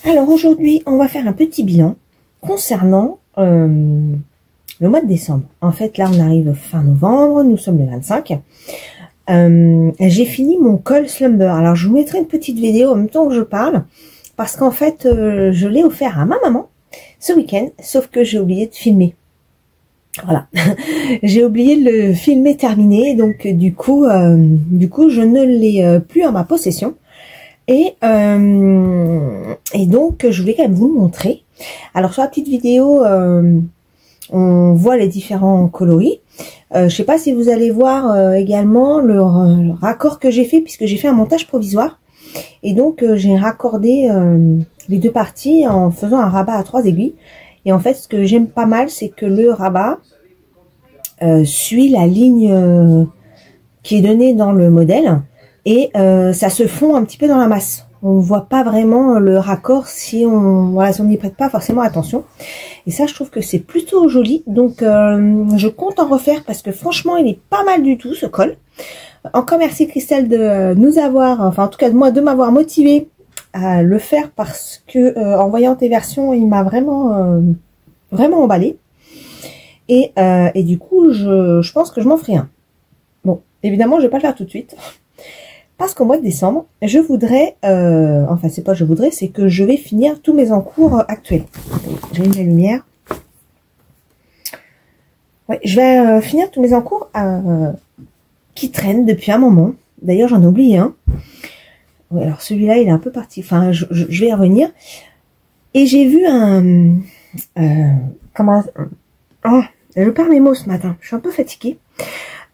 Alors aujourd'hui, on va faire un petit bilan concernant le mois de décembre. En fait, là, on arrive fin novembre, nous sommes le 25. J'ai fini mon col Slumber. Alors, je vous mettrai une petite vidéo en même temps que je parle, parce qu'en fait, je l'ai offert à ma maman ce week-end, sauf que j'ai oublié de filmer. Voilà, j'ai oublié de le filmer terminé, donc du coup, je ne l'ai plus en ma possession. Et donc, je voulais quand même vous montrer. Alors, sur la petite vidéo, on voit les différents coloris. Je sais pas si vous allez voir également le raccord que j'ai fait, puisque j'ai fait un montage provisoire. Et donc, j'ai raccordé les deux parties en faisant un rabat à 3 aiguilles. Et en fait, ce que j'aime pas mal, c'est que le rabat suit la ligne qui est donnée dans le modèle. Et ça se fond un petit peu dans la masse. On voit pas vraiment le raccord si on n'y prête pas forcément attention. Et ça, je trouve que c'est plutôt joli. Donc, je compte en refaire parce que franchement, il est pas mal du tout, ce col. Encore merci Christelle de nous avoir, enfin en tout cas de m'avoir motivé à le faire parce que en voyant tes versions, il m'a vraiment emballé. Et du coup, je pense que je m'en ferai un. Bon, évidemment, je vais pas le faire tout de suite. Parce qu'au mois de décembre, je voudrais, enfin c'est pas je voudrais, c'est que je vais finir tous mes encours actuels. J'ai mis la lumière. Ouais, je vais finir tous mes encours qui traînent depuis un moment. D'ailleurs, j'en ai oublié un. Ouais, alors celui-là, il est un peu parti. Enfin, je vais y revenir. Et j'ai vu comment... Oh, je perds mes mots ce matin. Je suis un peu fatiguée.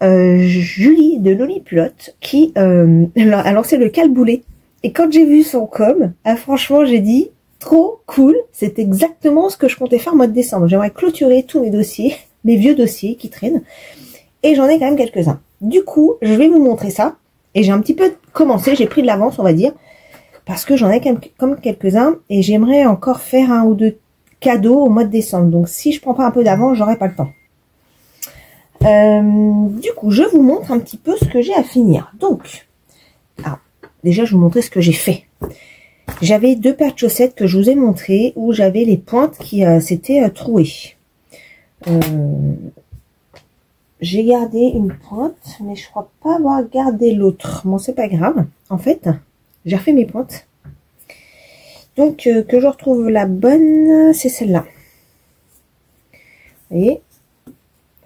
Julie de Lolipulote qui a lancé le calboulet. Et quand j'ai vu son com, franchement, j'ai dit trop cool. C'est exactement ce que je comptais faire au mois de décembre. J'aimerais clôturer tous mes dossiers, mes vieux dossiers qui traînent. Et j'en ai quand même quelques-uns. Du coup, je vais vous montrer ça. Et j'ai un petit peu commencé, j'ai pris de l'avance, on va dire. Parce que j'en ai quand même quelques-uns. Et j'aimerais encore faire 1 ou 2 cadeaux au mois de décembre. Donc si je prends pas un peu d'avance, j'aurai pas le temps. Du coup, je vous montre un petit peu ce que j'ai à finir. Donc, alors, déjà, je vais vous montrer ce que j'ai fait. J'avais 2 paires de chaussettes que je vous ai montrées où j'avais les pointes qui s'étaient trouées. J'ai gardé une pointe, mais je crois pas avoir gardé l'autre. Bon, c'est pas grave. En fait, j'ai refait mes pointes. Donc, que je retrouve la bonne, c'est celle-là. Vous voyez ?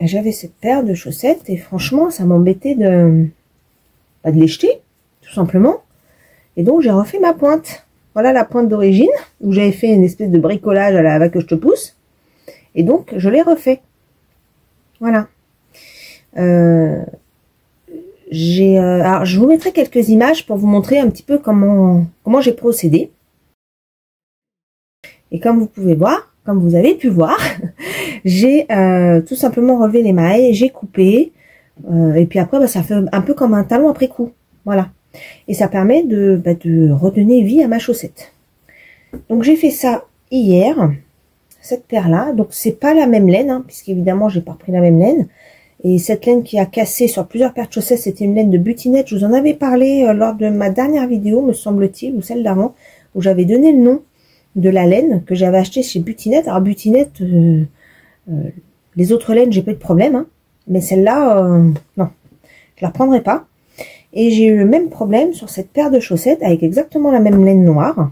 J'avais cette paire de chaussettes et franchement, ça m'embêtait de les jeter, tout simplement. Et donc, j'ai refait ma pointe. Voilà la pointe d'origine, où j'avais fait une espèce de bricolage à la va que je te pousse. Et donc, je l'ai refait. Voilà. Alors, je vous mettrai quelques images pour vous montrer un petit peu comment j'ai procédé. Et comme vous pouvez voir, comme vous avez pu voir, j'ai tout simplement relevé les mailles, j'ai coupé, et puis après, ça fait un peu comme un talon après coup. Voilà. Et ça permet de redonner vie à ma chaussette. Donc, j'ai fait ça hier, cette paire-là. Donc, c'est pas la même laine, hein, puisqu'évidemment, j'ai pas repris la même laine. Et cette laine qui a cassé sur plusieurs paires de chaussettes, c'était une laine de butinette. Je vous en avais parlé lors de ma dernière vidéo, me semble-t-il, ou celle d'avant, où j'avais donné le nom de la laine que j'avais acheté chez Butinette. Alors Butinette, les autres laines, j'ai pas eu de problème, hein, mais celle-là, non, je la reprendrai pas. Et j'ai eu le même problème sur cette paire de chaussettes avec exactement la même laine noire.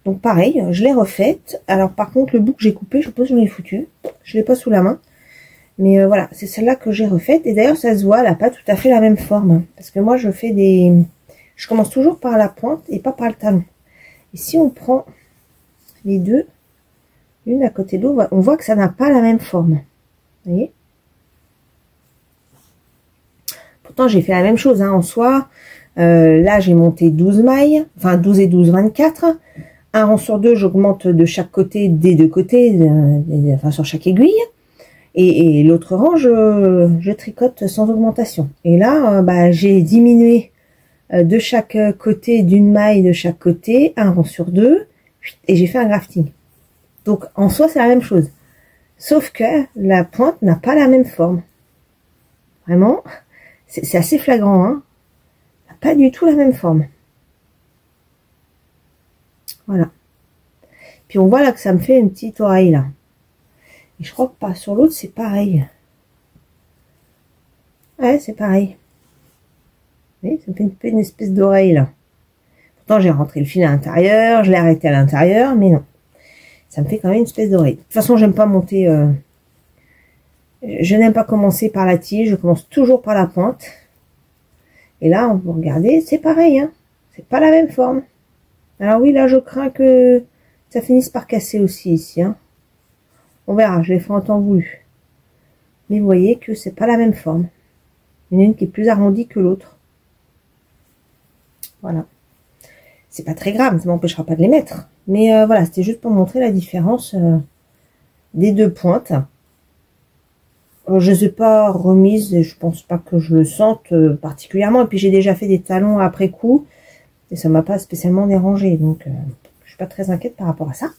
Donc pareil, je l'ai refaite. Alors par contre, le bout que j'ai coupé, je suppose que je l'ai foutu. Je l'ai pas sous la main. Mais voilà, c'est celle-là que j'ai refaite. Et d'ailleurs, ça se voit, elle n'a pas tout à fait la même forme. Parce que moi, je commence toujours par la pointe et pas par le talon. Et si on prend les deux, l'une à côté de l'autre, on voit que ça n'a pas la même forme. Vous voyez? Pourtant, j'ai fait la même chose, hein, en soi. Là, j'ai monté 12 mailles, enfin 12 et 12, 24. Un rang sur deux, j'augmente de chaque côté, des deux côtés, enfin sur chaque aiguille. Et l'autre rang, je tricote sans augmentation. Et là, j'ai diminué de chaque côté, d'une maille de chaque côté, un rang sur deux, et j'ai fait un grafting. Donc, en soi, c'est la même chose. Sauf que la pointe n'a pas la même forme. Vraiment, c'est assez flagrant, hein. Elle n'a pas du tout la même forme. Voilà. Puis on voit là que ça me fait une petite oreille là. Et je crois que pas sur l'autre c'est pareil. Ouais, c'est pareil. Vous voyez, ça me fait une espèce d'oreille là. Pourtant j'ai rentré le fil à l'intérieur, je l'ai arrêté à l'intérieur, mais non. Ça me fait quand même une espèce d'oreille. De toute façon, j'aime pas monter. Je n'aime pas commencer par la tige, je commence toujours par la pointe. Et là, on peut regarder, c'est pareil, hein. C'est pas la même forme. Alors oui, là, je crains que ça finisse par casser aussi ici, hein. On verra, je l'ai fait en temps voulu. Mais vous voyez que c'est pas la même forme. Il y en a une qui est plus arrondie que l'autre. Voilà. C'est pas très grave, ça m'empêchera pas de les mettre. Mais voilà, c'était juste pour montrer la différence des deux pointes. Je ne sais pas remise, et je pense pas que je le sente particulièrement. Et puis j'ai déjà fait des talons après coup et ça m'a pas spécialement dérangé, donc je suis pas très inquiète par rapport à ça.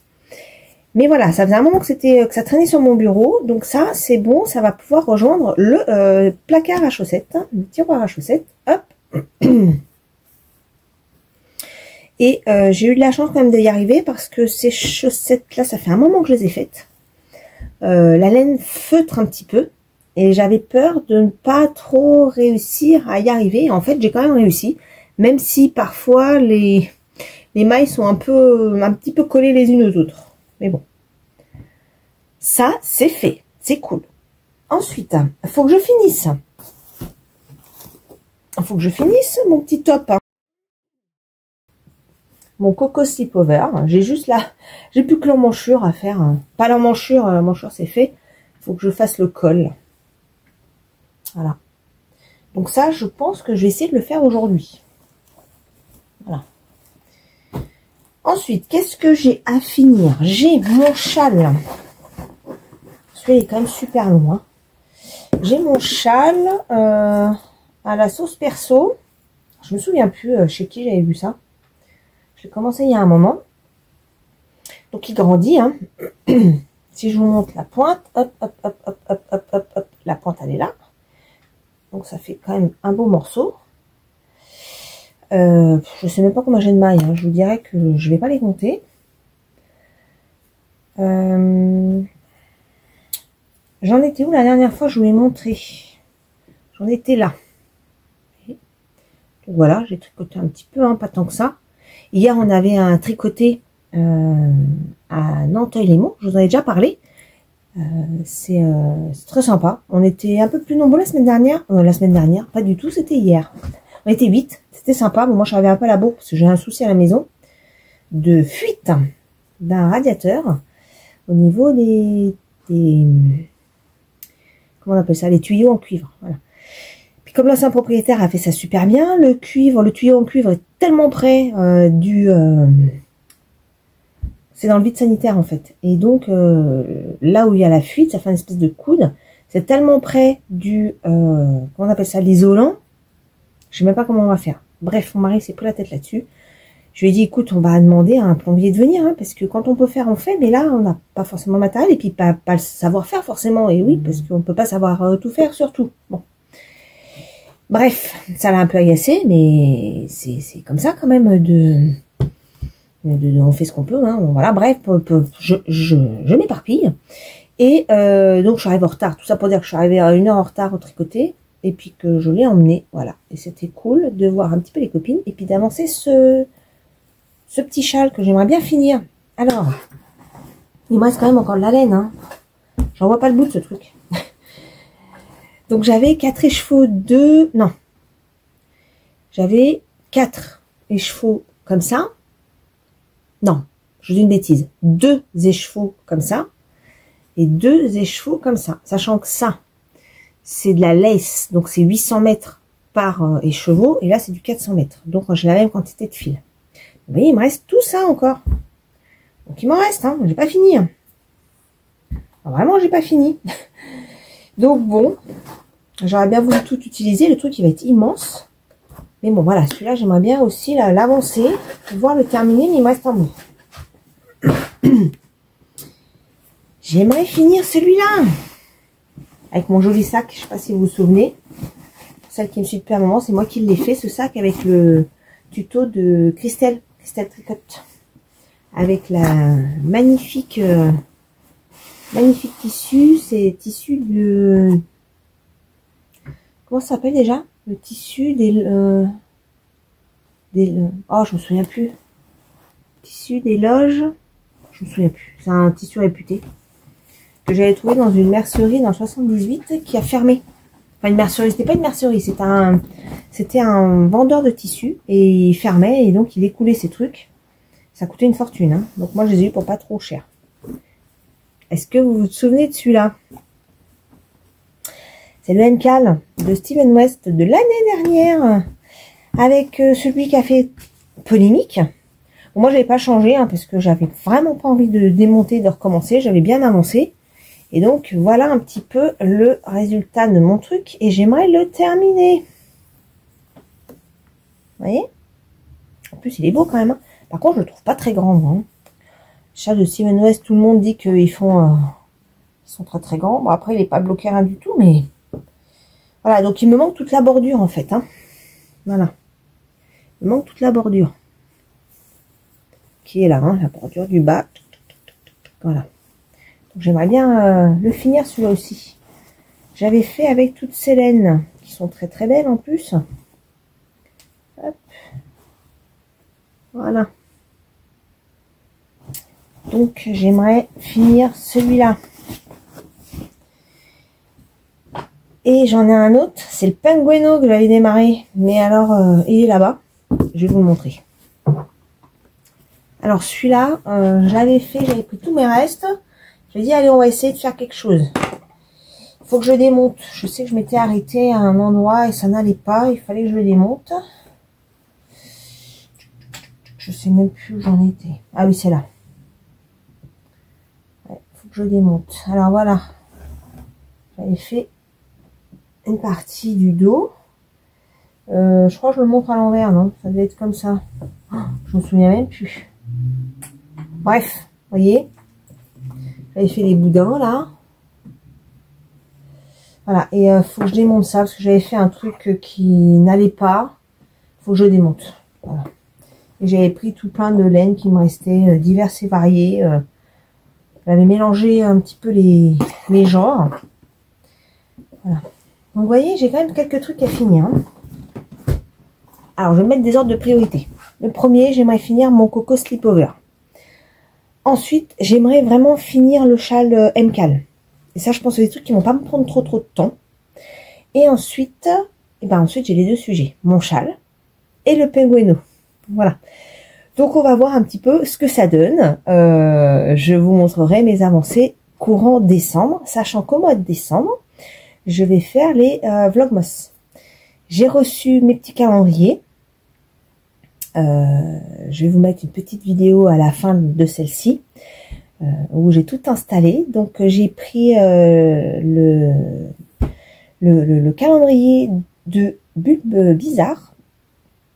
Mais voilà, ça faisait un moment que ça traînait sur mon bureau, donc ça c'est bon, ça va pouvoir rejoindre le placard à chaussettes, hein, le tiroir à chaussettes. Hop. Et j'ai eu de la chance quand même d'y arriver parce que ces chaussettes là, ça fait un moment que je les ai faites. La laine feutre un petit peu et j'avais peur de ne pas trop réussir à y arriver. En fait, j'ai quand même réussi, même si parfois les mailles sont un petit peu collées les unes aux autres. Mais bon, ça c'est fait, c'est cool. Ensuite, il faut que je finisse. Il faut que je finisse mon petit top. Hein. Mon coco slipover, j'ai juste là, j'ai plus que l'emmanchure à faire, hein. Pas l'emmanchure c'est fait, il faut que je fasse le col, voilà. Donc ça, je pense que je vais essayer de le faire aujourd'hui, voilà. Ensuite, qu'est-ce que j'ai à finir? J'ai mon châle, celui-là est quand même super long, hein. J'ai mon châle à la sauce perso, je me souviens plus chez qui j'avais vu ça. J'ai commencé il y a un moment. Donc il grandit. Hein. Si je vous montre la pointe, hop, hop, hop, hop, hop, hop, hop, hop, la pointe elle est là. Donc ça fait quand même un beau morceau. Je sais même pas combien j'ai de mailles. Hein. Je vous dirais que je vais pas les compter. J'en étais où la dernière fois je vous l'ai montré? J'en étais là. Donc voilà, j'ai tricoté un petit peu, hein, pas tant que ça. Hier, on avait un tricoté à Nanteuil-les-Monts. Je vous en ai déjà parlé. C'est très sympa. On était un peu plus nombreux la semaine dernière. Pas du tout, c'était hier. On était 8. C'était sympa. Bon, moi, je suis arrivée un peu à la bourre parce que j'ai un souci à la maison de fuite d'un radiateur au niveau des comment on appelle ça, les tuyaux en cuivre. Voilà. Comme l'ancien propriétaire a fait ça super bien, le tuyau en cuivre est tellement près c'est dans le vide sanitaire en fait. Et donc là où il y a la fuite, ça fait une espèce de coude. C'est tellement près du comment on appelle ça, l'isolant. Je sais même pas comment on va faire. Bref, mon mari s'est pris la tête là-dessus. Je lui ai dit, écoute, on va demander à un plombier de venir, hein, parce que quand on peut faire, on fait, mais là, on n'a pas forcément le matériel et puis pas le savoir-faire forcément. Et oui, parce qu'on ne peut pas savoir tout faire surtout. Bon. Bref, ça l'a un peu agacé, mais c'est comme ça quand même on fait ce qu'on peut, hein, voilà, bref, je m'éparpille. Et donc je suis arrivée en retard, tout ça pour dire que je suis arrivée à 1 heure en retard au tricoté, et puis que je l'ai emmené, voilà. Et c'était cool de voir un petit peu les copines, et puis d'avancer ce petit châle que j'aimerais bien finir. Alors, il me reste quand même encore de la laine, hein. J'en vois pas le bout de ce truc. Donc j'avais 4 écheveaux j'avais 4 écheveaux comme ça. Non, je dis une bêtise. 2 écheveaux comme ça et 2 écheveaux comme ça. Sachant que ça, c'est de la lace, donc c'est 800 mètres par écheveau et là c'est du 400 mètres. Donc j'ai la même quantité de fil. Vous voyez, il me reste tout ça encore. Donc il m'en reste, hein, j'ai pas fini. Alors, vraiment, j'ai pas fini. Donc bon, j'aurais bien voulu tout utiliser. Le truc, il va être immense. Mais bon, voilà, celui-là, j'aimerais bien aussi l'avancer, pouvoir le terminer, mais il me reste un bout. J'aimerais finir celui-là. Avec mon joli sac, je ne sais pas si vous vous souvenez. Celle qui me suit depuis un moment, c'est moi qui l'ai fait, ce sac avec le tuto de Christelle Tricotte. avec la magnifique magnifique tissu. C'est tissu de, comment ça s'appelle déjà, le tissu des oh, je me souviens plus, tissu des loges, je me souviens plus. C'est un tissu réputé que j'avais trouvé dans une mercerie dans le 78 qui a fermé. Enfin, une mercerie, c'était pas une mercerie, c'était un vendeur de tissus et il fermait et donc il écoulait ses trucs. Ça coûtait une fortune, hein. Donc moi je les ai eu pour pas trop cher. Est-ce que vous vous souvenez de celui-là? C'est le MCAL de Steven West de l'année dernière avec celui qui a fait polémique. Bon, moi j'avais pas changé hein, parce que j'avais vraiment pas envie de démonter, de recommencer. J'avais bien avancé. Et donc voilà un petit peu le résultat de mon truc et j'aimerais le terminer. Vous voyez? En plus il est beau quand même, hein. Par contre je le trouve pas très grand, hein. Chat de Steven West, tout le monde dit qu'ils font ils sont très très grands. Bon après il est pas bloqué rien du tout, mais voilà, donc il me manque toute la bordure en fait, hein. Voilà, il me manque toute la bordure qui est là, hein, la bordure du bas. Voilà. J'aimerais bien le finir celui-là aussi. J'avais fait avec toutes ces laines qui sont très très belles en plus. Hop. Voilà. Donc j'aimerais finir celui-là. Et j'en ai un autre, c'est le Pengueno que j'avais démarré. Mais alors, il est là-bas. Je vais vous le montrer. Alors celui-là, j'avais pris tous mes restes. J'ai dit, allez, on va essayer de faire quelque chose. Il faut que je démonte. Je sais que je m'étais arrêtée à un endroit et ça n'allait pas. Il fallait que je le démonte. Je sais même plus où j'en étais. Ah oui, c'est là. Il faut que je démonte. Alors voilà. J'avais fait une partie du dos. Je crois que je le montre à l'envers, non? Ça devait être comme ça. Je me souviens même plus. Bref, vous voyez. J'avais fait les boudins là. Voilà, et faut que je démonte ça parce que j'avais fait un truc qui n'allait pas. Faut que je démonte. Voilà. Et j'avais pris tout plein de laine qui me restait diverses et variées. J'avais mélangé un petit peu les genres. Voilà. Donc vous voyez, j'ai quand même quelques trucs à finir, hein. Alors je vais mettre des ordres de priorité. Le premier, j'aimerais finir mon Coco Slipover. Ensuite, j'aimerais vraiment finir le châle MCAL. Et ça, je pense que c'est des trucs qui vont pas me prendre trop de temps. Et ensuite, ensuite j'ai les deux sujets. Mon châle et le Pengueno. Voilà. Donc, on va voir un petit peu ce que ça donne. Je vous montrerai mes avancées courant décembre. Sachant qu'au mois de décembre, je vais faire les Vlogmas. J'ai reçu mes petits calendriers. Je vais vous mettre une petite vidéo à la fin de celle-ci où j'ai tout installé. Donc j'ai pris le calendrier de Bulbe Bizarre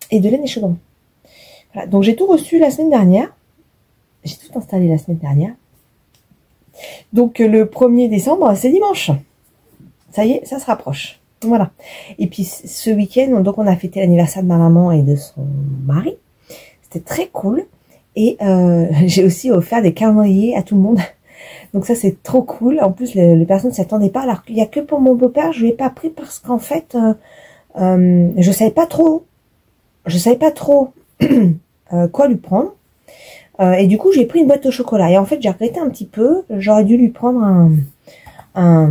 et de laine et chaudron. Voilà, donc j'ai tout reçu la semaine dernière. J'ai tout installé la semaine dernière. Donc le 1er décembre, c'est dimanche. Ça y est, ça se rapproche. Voilà. Et puis ce week-end, donc on a fêté l'anniversaire de ma maman et de son mari. C'était très cool. Et j'ai aussi offert des calendriers à tout le monde. Donc ça c'est trop cool. En plus les personnes ne s'y attendaient pas. Alors qu'il n'y a que pour mon beau-père, je ne l'ai pas pris parce qu'en fait je savais pas trop quoi lui prendre. Et du coup j'ai pris une boîte au chocolat. Et en fait j'ai regretté un petit peu. J'aurais dû lui prendre un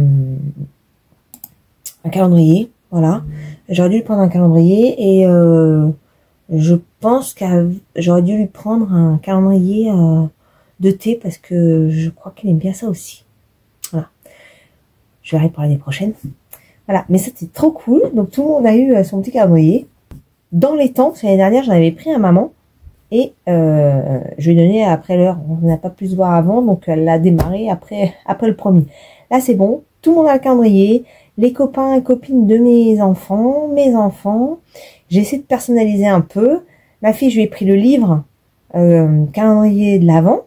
calendrier, voilà. J'aurais dû lui prendre un calendrier et je pense que j'aurais dû lui prendre un calendrier de thé parce que je crois qu'il aime bien ça aussi. Voilà. Je verrai pour l'année prochaine. Voilà, mais c'était trop cool. Donc tout le monde a eu son petit calendrier. Dans les temps, parce que l'année dernière, j'en avais pris à maman et je lui ai donné après l'heure. On n'a pas pu se voir avant, donc elle l'a démarré après le premier. Là, c'est bon. Tout le monde a le calendrier. Les copains et copines de mes enfants. J'ai essayé de personnaliser un peu. Ma fille, je lui ai pris le livre calendrier de l'Avent.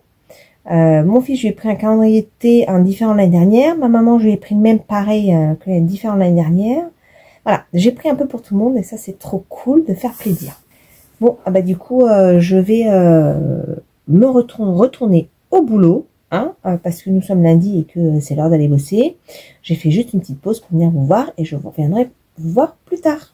Mon fils, je lui ai pris un calendrier de thé, un différent l'année dernière. Ma maman, je lui ai pris le même pareil que l'année différent l'année dernière. Voilà, j'ai pris un peu pour tout le monde et ça, c'est trop cool de faire plaisir. Bon, du coup, je vais me retourner au boulot, hein, parce que nous sommes lundi et que c'est l'heure d'aller bosser. J'ai fait juste une petite pause pour venir vous voir et je vous reviendrai vous voir plus tard.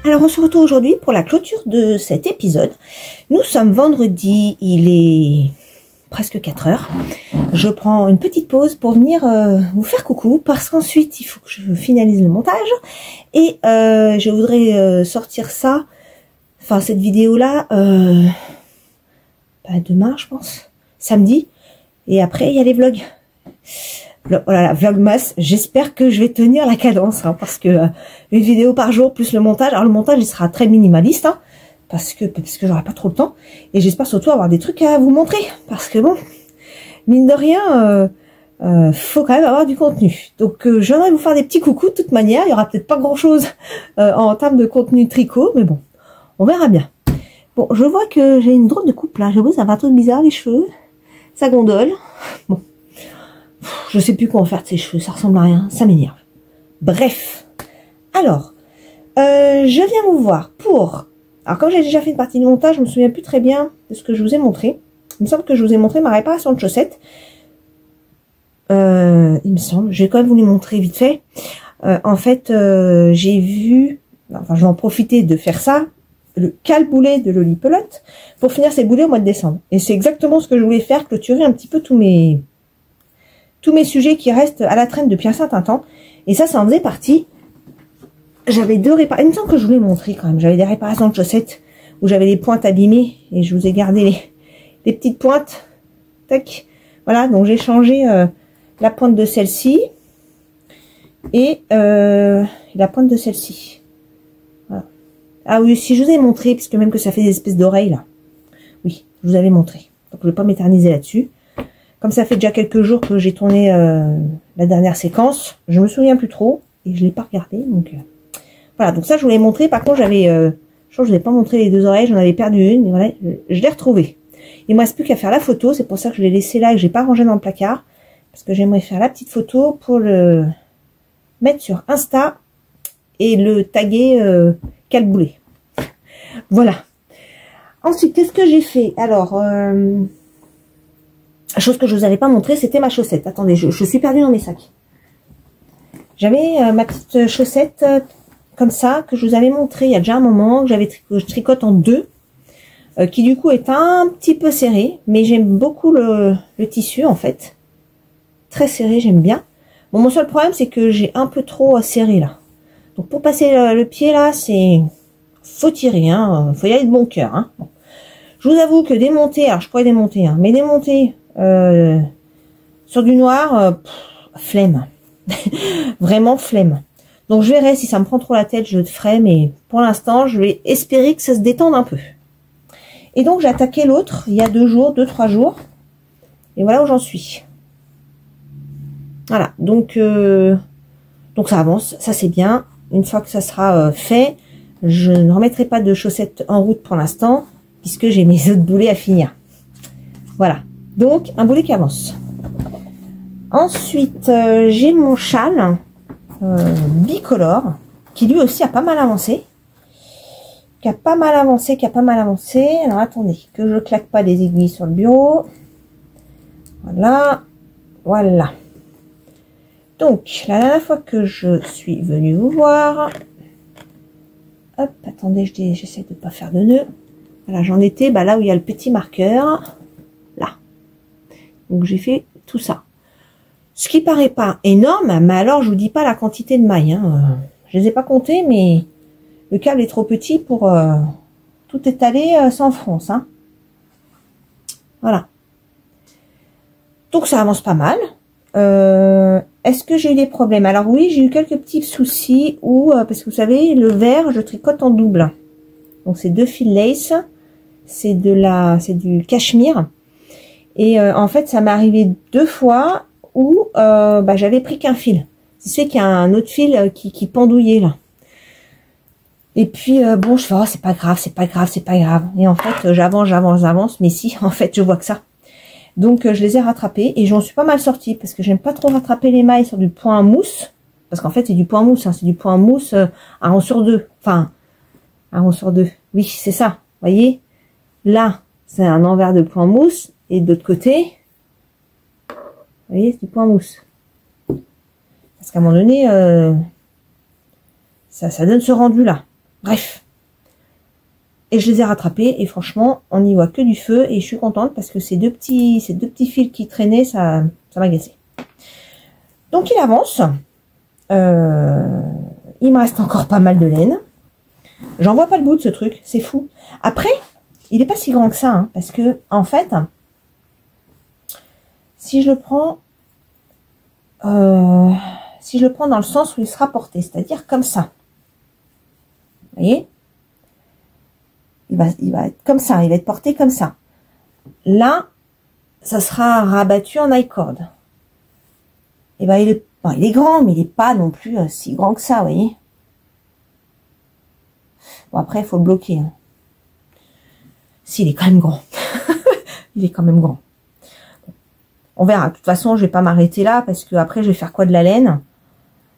Alors on se retrouve aujourd'hui pour la clôture de cet épisode. Nous sommes vendredi, il est presque 4 heures. Je prends une petite pause pour venir vous faire coucou parce qu'ensuite il faut que je finalise le montage et je voudrais sortir ça, enfin cette vidéo là, demain je pense, samedi, et après il y a les vlogs. Voilà, Vlogmas, j'espère que je vais tenir la cadence, hein, parce que une vidéo par jour plus le montage, alors le montage il sera très minimaliste, hein, parce que j'aurai pas trop le temps, et j'espère surtout avoir des trucs à vous montrer, parce que bon, mine de rien, faut quand même avoir du contenu. Donc je viendrai vous faire des petits coucous de toute manière, il y aura peut-être pas grand chose en termes de contenu tricot, mais bon, on verra bien. Bon, je vois que j'ai une drôle de coupe là, j'avoue ça va un truc bizarre les cheveux, ça gondole, bon. Je sais plus quoi en faire de ses cheveux, ça ressemble à rien, ça m'énerve. Bref, alors, je viens vous voir pour... Alors comme j'ai déjà fait une partie de montage, je me souviens plus très bien de ce que je vous ai montré. Il me semble que je vous ai montré ma réparation de chaussettes. Il me semble, je vais quand même vous les montrer vite fait. En fait, j'ai vu... Enfin, je vais en profiter de faire ça, le cale-boulet de Loli Pelote, pour finir ces boulets au mois de décembre. Et c'est exactement ce que je voulais faire, clôturer un petit peu tous mes sujets qui restent à la traîne depuis un certain temps. Et ça en faisait partie. J'avais deux réparations. Il me semble que je vous l'ai montré quand même. J'avais des réparations de chaussettes où j'avais les pointes abîmées. Et je vous ai gardé les petites pointes. Tac. Voilà, donc j'ai changé la pointe de celle-ci. Et la pointe de celle-ci. Voilà. Ah oui, si je vous ai montré, puisque même que ça fait des espèces d'oreilles là. Oui, je vous avais montré. Donc je ne vais pas m'éterniser là-dessus. Comme ça fait déjà quelques jours que j'ai tourné la dernière séquence, je me souviens plus trop et je l'ai pas regardé. Donc voilà, donc ça je vous l'ai montré. Par contre j'avais, je crois que je n'ai pas montré les deux oreilles, j'en avais perdu une, mais voilà, je l'ai retrouvée. Il me reste plus qu'à faire la photo, c'est pour ça que je l'ai laissé là et que j'ai pas rangé dans le placard, parce que j'aimerais faire la petite photo pour le mettre sur Insta et le taguer cale-boulet. Voilà. Ensuite, qu'est-ce que j'ai fait? Alors, chose que je vous avais pas montré, c'était ma chaussette. Attendez, je suis perdue dans mes sacs. J'avais ma petite chaussette comme ça, que je vous avais montré il y a déjà un moment, que je tricote en deux, qui du coup est un petit peu serré, mais j'aime beaucoup le tissu en fait. Très serré, j'aime bien. Bon, mon seul problème, c'est que j'ai un peu trop serré là. Donc pour passer le pied là, faut tirer, hein, faut y aller de bon cœur. Hein. Bon. Je vous avoue que démonter, alors je pourrais démonter, hein, mais démonter sur du noir, flemme. Vraiment flemme. Donc je verrai si ça me prend trop la tête, je le ferai, mais pour l'instant, je vais espérer que ça se détende un peu. Et donc j'ai attaqué l'autre il y a 2-3 jours. Et voilà où j'en suis. Voilà, donc ça avance, ça c'est bien. Une fois que ça sera fait, je ne remettrai pas de chaussettes en route pour l'instant, puisque j'ai mes autres boulets à finir. Voilà, donc un boulet qui avance. Ensuite, j'ai mon châle. bicolore, qui lui aussi a pas mal avancé. Qui a pas mal avancé. Alors attendez, que je claque pas des aiguilles sur le bureau. Voilà. Voilà. Donc, la dernière fois que je suis venue vous voir, hop, attendez, j'essaie de pas faire de nœud. Voilà, j'en étais là où il y a le petit marqueur, là. Donc, j'ai fait tout ça. Ce qui paraît pas énorme, mais alors, je vous dis pas la quantité de mailles. Hein. Je les ai pas comptées, mais le câble est trop petit pour tout étaler sans France. Hein. Voilà. Donc, ça avance pas mal. Est-ce que j'ai eu des problèmes? Alors oui, j'ai eu quelques petits soucis parce que vous savez, le vert, je tricote en double. Donc c'est 2 fils lace, c'est du cachemire. Et en fait, ça m'est arrivé 2 fois où j'avais pris qu'un fil. C'est qu'il y a un autre fil qui pendouillait là. Et puis bon, je fais oh, c'est pas grave. Et en fait, j'avance, mais si, en fait, je vois que ça. Donc, je les ai rattrapés et j'en suis pas mal sortie parce que j'aime pas trop rattraper les mailles sur du point à mousse. Parce qu'en fait, c'est du point à mousse. Hein, c'est du point à mousse à rond sur 2. Enfin, à rond sur 2. Oui, c'est ça. Vous voyez? Là, c'est un envers de point mousse. Et de l'autre côté, vous voyez, c'est du point mousse. Parce qu'à un moment donné, ça donne ce rendu-là. Bref. Et je les ai rattrapés et franchement, on n'y voit que du feu et je suis contente parce que ces deux petits fils qui traînaient, ça m'a agacé. Donc il avance. Il me reste encore pas mal de laine. J'en vois pas le bout de ce truc, c'est fou. Après, il n'est pas si grand que ça, hein, parce que en fait, si je le prends dans le sens où il sera porté, c'est-à-dire comme ça. Vous voyez? Il va être comme ça, il va être porté comme ça. Là, ça sera rabattu en I-cord. Et il est grand, mais il n'est pas non plus si grand que ça, vous voyez. Bon, après, il faut le bloquer. Hein. Si, il est quand même grand. Il est quand même grand. On verra. De toute façon, je vais pas m'arrêter là, parce que après, je vais faire quoi de la laine?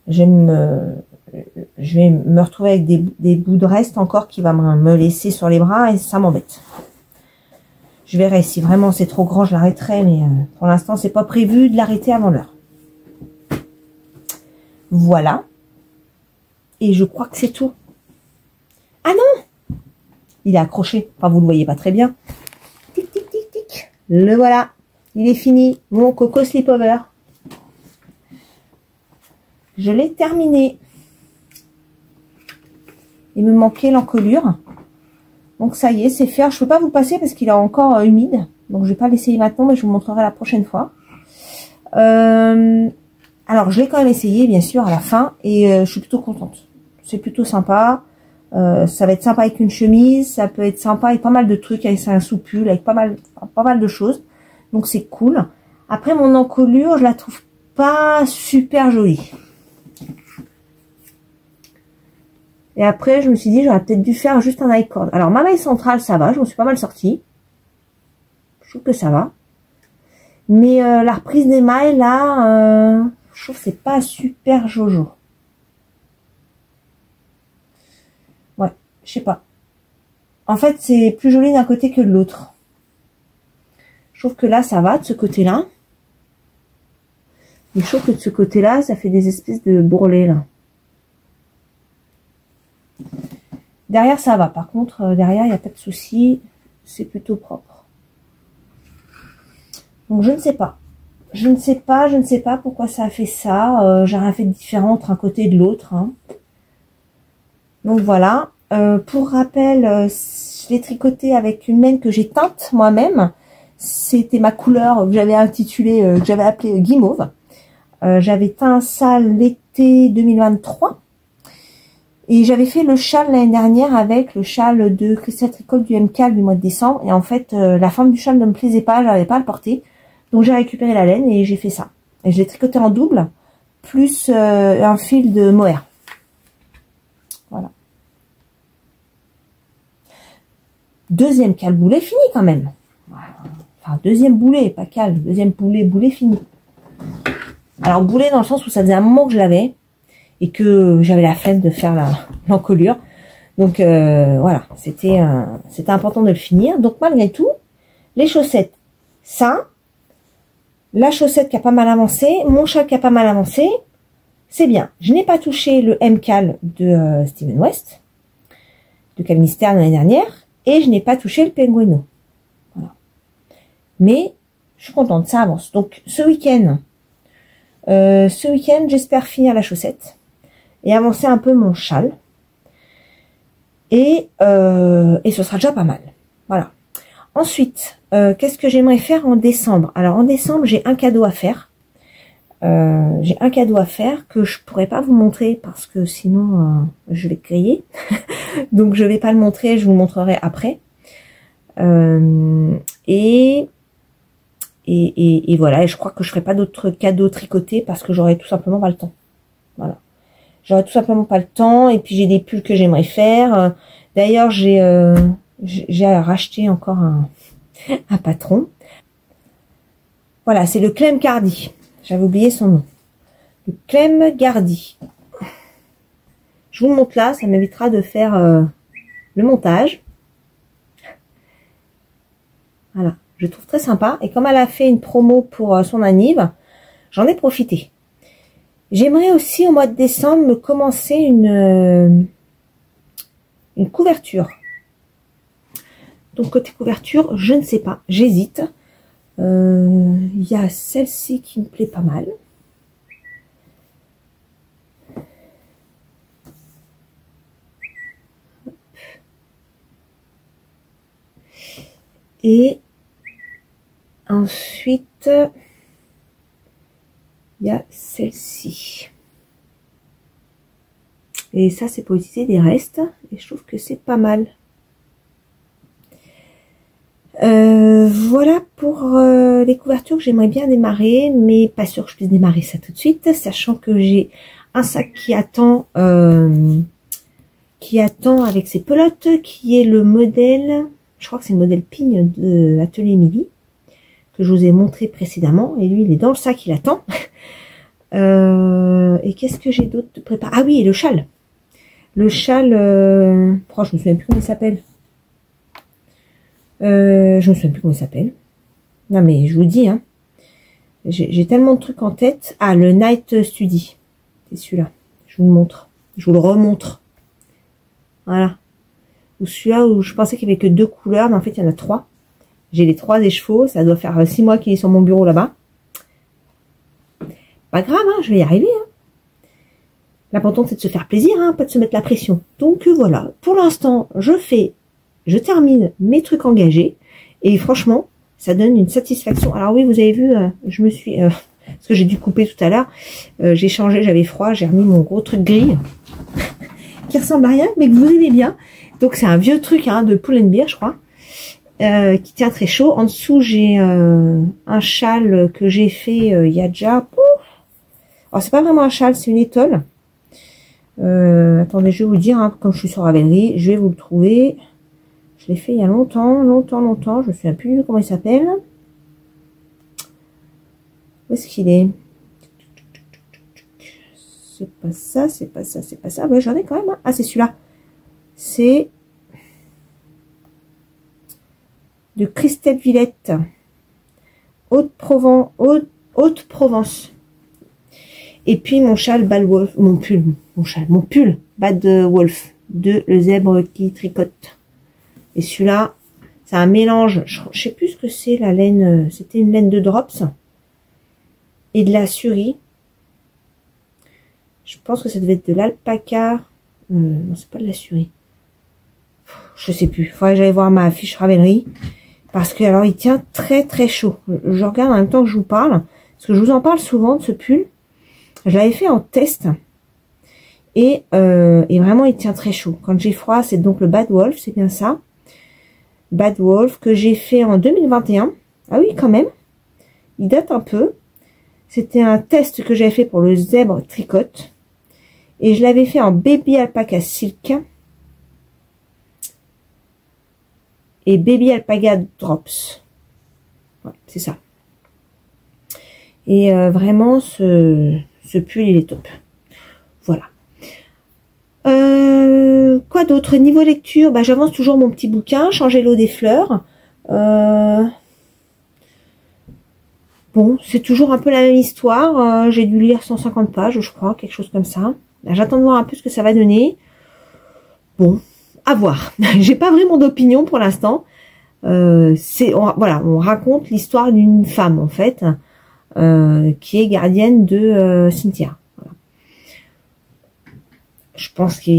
Je vais me retrouver avec des bouts de reste encore qui va me laisser sur les bras et ça m'embête. Je verrai si vraiment c'est trop grand, je l'arrêterai, mais pour l'instant c'est pas prévu de l'arrêter avant l'heure. Voilà. Et je crois que c'est tout. Ah non! Il est accroché. Enfin, vous le voyez pas très bien. Tic, tic, tic, tic. Le voilà. Il est fini. Mon Coco Slipover. Je l'ai terminé. Il me manquait l'encolure. Donc ça y est, c'est fait. Alors, je ne peux pas vous le passer parce qu'il est encore humide. Donc je ne vais pas l'essayer maintenant, mais je vous montrerai la prochaine fois. Alors je l'ai quand même essayé, bien sûr, à la fin. Et je suis plutôt contente. C'est plutôt sympa. Ça va être sympa avec une chemise. Ça peut être sympa avec pas mal de trucs, avec un sous-pull, avec pas mal de choses. Donc c'est cool. Après, mon encolure, je la trouve pas super jolie. Et après, je me suis dit, j'aurais peut-être dû faire juste un I-cord. Alors, ma maille centrale, ça va. Je m'en suis pas mal sortie. Je trouve que ça va. Mais la reprise des mailles, là, je trouve que c'est pas super jojo. Ouais, je sais pas. En fait, c'est plus joli d'un côté que de l'autre. Je trouve que là, ça va, de ce côté-là. Et je trouve que de ce côté-là, ça fait des espèces de bourrelets, là. Derrière, ça va. Par contre, derrière, il n'y a pas de souci. C'est plutôt propre. Donc, je ne sais pas. Je ne sais pas pourquoi ça a fait ça. J'ai rien fait de différent entre un côté et de l'autre. Hein. Donc, voilà. Pour rappel, je l'ai tricoté avec une laine que j'ai teinte moi-même. C'était ma couleur que j'avais intitulée, que j'avais appelée guimauve. J'avais teint ça l'été 2023. Et j'avais fait le châle l'année dernière avec le châle de Christelle Tricot du MK du mois de décembre. Et en fait, la forme du châle ne me plaisait pas, je n'avais pas à le porter. Donc j'ai récupéré la laine et j'ai fait ça. Et je l'ai tricoté en double, plus un fil de mohair. Voilà. Deuxième cale-boulet fini quand même. Enfin, deuxième boulet, pas cale. Deuxième boulet fini. Alors boulet dans le sens où ça faisait un moment que je l'avais. et que j'avais la flemme de faire l'encolure. Donc voilà, c'était important de le finir. Donc malgré tout, les chaussettes, ça, la chaussette qui a pas mal avancé, mon châle qui a pas mal avancé, c'est bien. Je n'ai pas touché le M-Cal de Steven West, de Calvin Stern l'année dernière, et je n'ai pas touché le Penguino. Voilà. Mais je suis contente, ça avance. Donc ce week-end, j'espère finir la chaussette et avancer un peu mon châle. Et ce sera déjà pas mal. Voilà. Ensuite, qu'est-ce que j'aimerais faire en décembre? Alors en décembre, j'ai un cadeau à faire. Que je pourrais pas vous montrer parce que sinon je vais griller. Donc je vais pas le montrer, je vous le montrerai après. Et voilà, et je crois que je ferai pas d'autres cadeaux tricotés parce que j'aurai tout simplement pas le temps. Voilà. J'aurais tout simplement pas le temps. Et puis j'ai des pulls que j'aimerais faire. D'ailleurs, j'ai racheté encore un patron. Voilà, c'est le Clem Gardy. J'avais oublié son nom. Le Clem Gardy. Je vous le montre là, ça m'évitera de faire le montage. Voilà, je trouve très sympa. Et comme elle a fait une promo pour son anniv, j'en ai profité. J'aimerais aussi au mois de décembre me commencer une couverture. Donc côté couverture, je ne sais pas, j'hésite. Il y a celle-ci qui me plaît pas mal. Et ensuite, il y a celle-ci. Et ça, c'est pour utiliser des restes. Et je trouve que c'est pas mal. Voilà pour les couvertures que j'aimerais bien démarrer. Mais pas sûr que je puisse démarrer ça tout de suite. Sachant que j'ai un sac qui attend avec ses pelotes. Qui est le modèle... Je crois que c'est le modèle Pigne de Atelier Midi. Que je vous ai montré précédemment. Et lui, il est dans le sac, il attend. Et qu'est-ce que j'ai d'autre de préparé? Ah oui, et le châle. Le châle, oh, je me souviens plus comment il s'appelle. Je me souviens plus comment il s'appelle. Non mais je vous dis, hein, j'ai tellement de trucs en tête. Ah, le Night Study. C'est celui-là. Je vous le montre. Je vous le remontre. Voilà. Ou celui-là où je pensais qu'il n'y avait que 2 couleurs, mais en fait il y en a 3. J'ai les 3 des chevaux. Ça doit faire 6 mois qu'il est sur mon bureau là-bas. Pas grave, hein, je vais y arriver. Hein. L'important c'est de se faire plaisir, hein, pas de se mettre la pression. Donc voilà, pour l'instant, je termine mes trucs engagés. Et franchement, ça donne une satisfaction. Alors oui, vous avez vu, je me suis... parce que j'ai dû couper tout à l'heure. J'ai changé, j'avais froid, j'ai remis mon gros truc gris. qui ressemble à rien, mais que vous aimez bien. Donc c'est un vieux truc hein, de Pull&Bear, je crois. Qui tient très chaud. En dessous, j'ai un châle que j'ai fait il y a déjà... Alors c'est pas vraiment un châle, c'est une étole. Attendez, je vais vous dire, hein, comme je suis sur Ravelry, je vais vous le trouver. Je l'ai fait il y a longtemps. Je me souviens plus comment il s'appelle. Où est-ce qu'il est? C'est pas ça, c'est pas ça, c'est pas ça. Ouais, j'en ai quand même. Hein. Ah, c'est celui-là. C'est de Christelle Villette. Haute-Provence. Et puis mon châle Bad Wolf, mon pull Bad Wolf de Le Zèbre qui tricote. Et celui-là, c'est un mélange, je sais plus ce que c'est la laine, c'était une laine de drops et de la surie. Je pense que ça devait être de l'alpaca. Non, c'est pas de la surie. Je sais plus. Faudrait que j'aille voir ma fiche Ravelry. Parce que alors il tient très très chaud. Je regarde en même temps que je vous parle. Parce que je vous en parle souvent de ce pull. Je l'avais fait en test. Et vraiment il tient très chaud. Quand j'ai froid, c'est donc le Bad Wolf, c'est bien ça. Bad Wolf que j'ai fait en 2021. Ah oui, quand même. Il date un peu. C'était un test que j'avais fait pour le Zèbre tricote. Et je l'avais fait en Baby Alpaca Silk. Et Baby Alpaca Drops. Ouais, c'est ça. Et vraiment, ce pull, il est top. Voilà. Quoi d'autre? Niveau lecture, bah, j'avance toujours mon petit bouquin, Changer l'eau des fleurs. Bon, c'est toujours un peu la même histoire. J'ai dû lire 150 pages, je crois, quelque chose comme ça. J'attends de voir un peu ce que ça va donner. Bon, à voir. J'ai pas vraiment d'opinion pour l'instant. Voilà, on raconte l'histoire d'une femme, en fait, qui est gardienne de cimetière. Voilà. Je pense que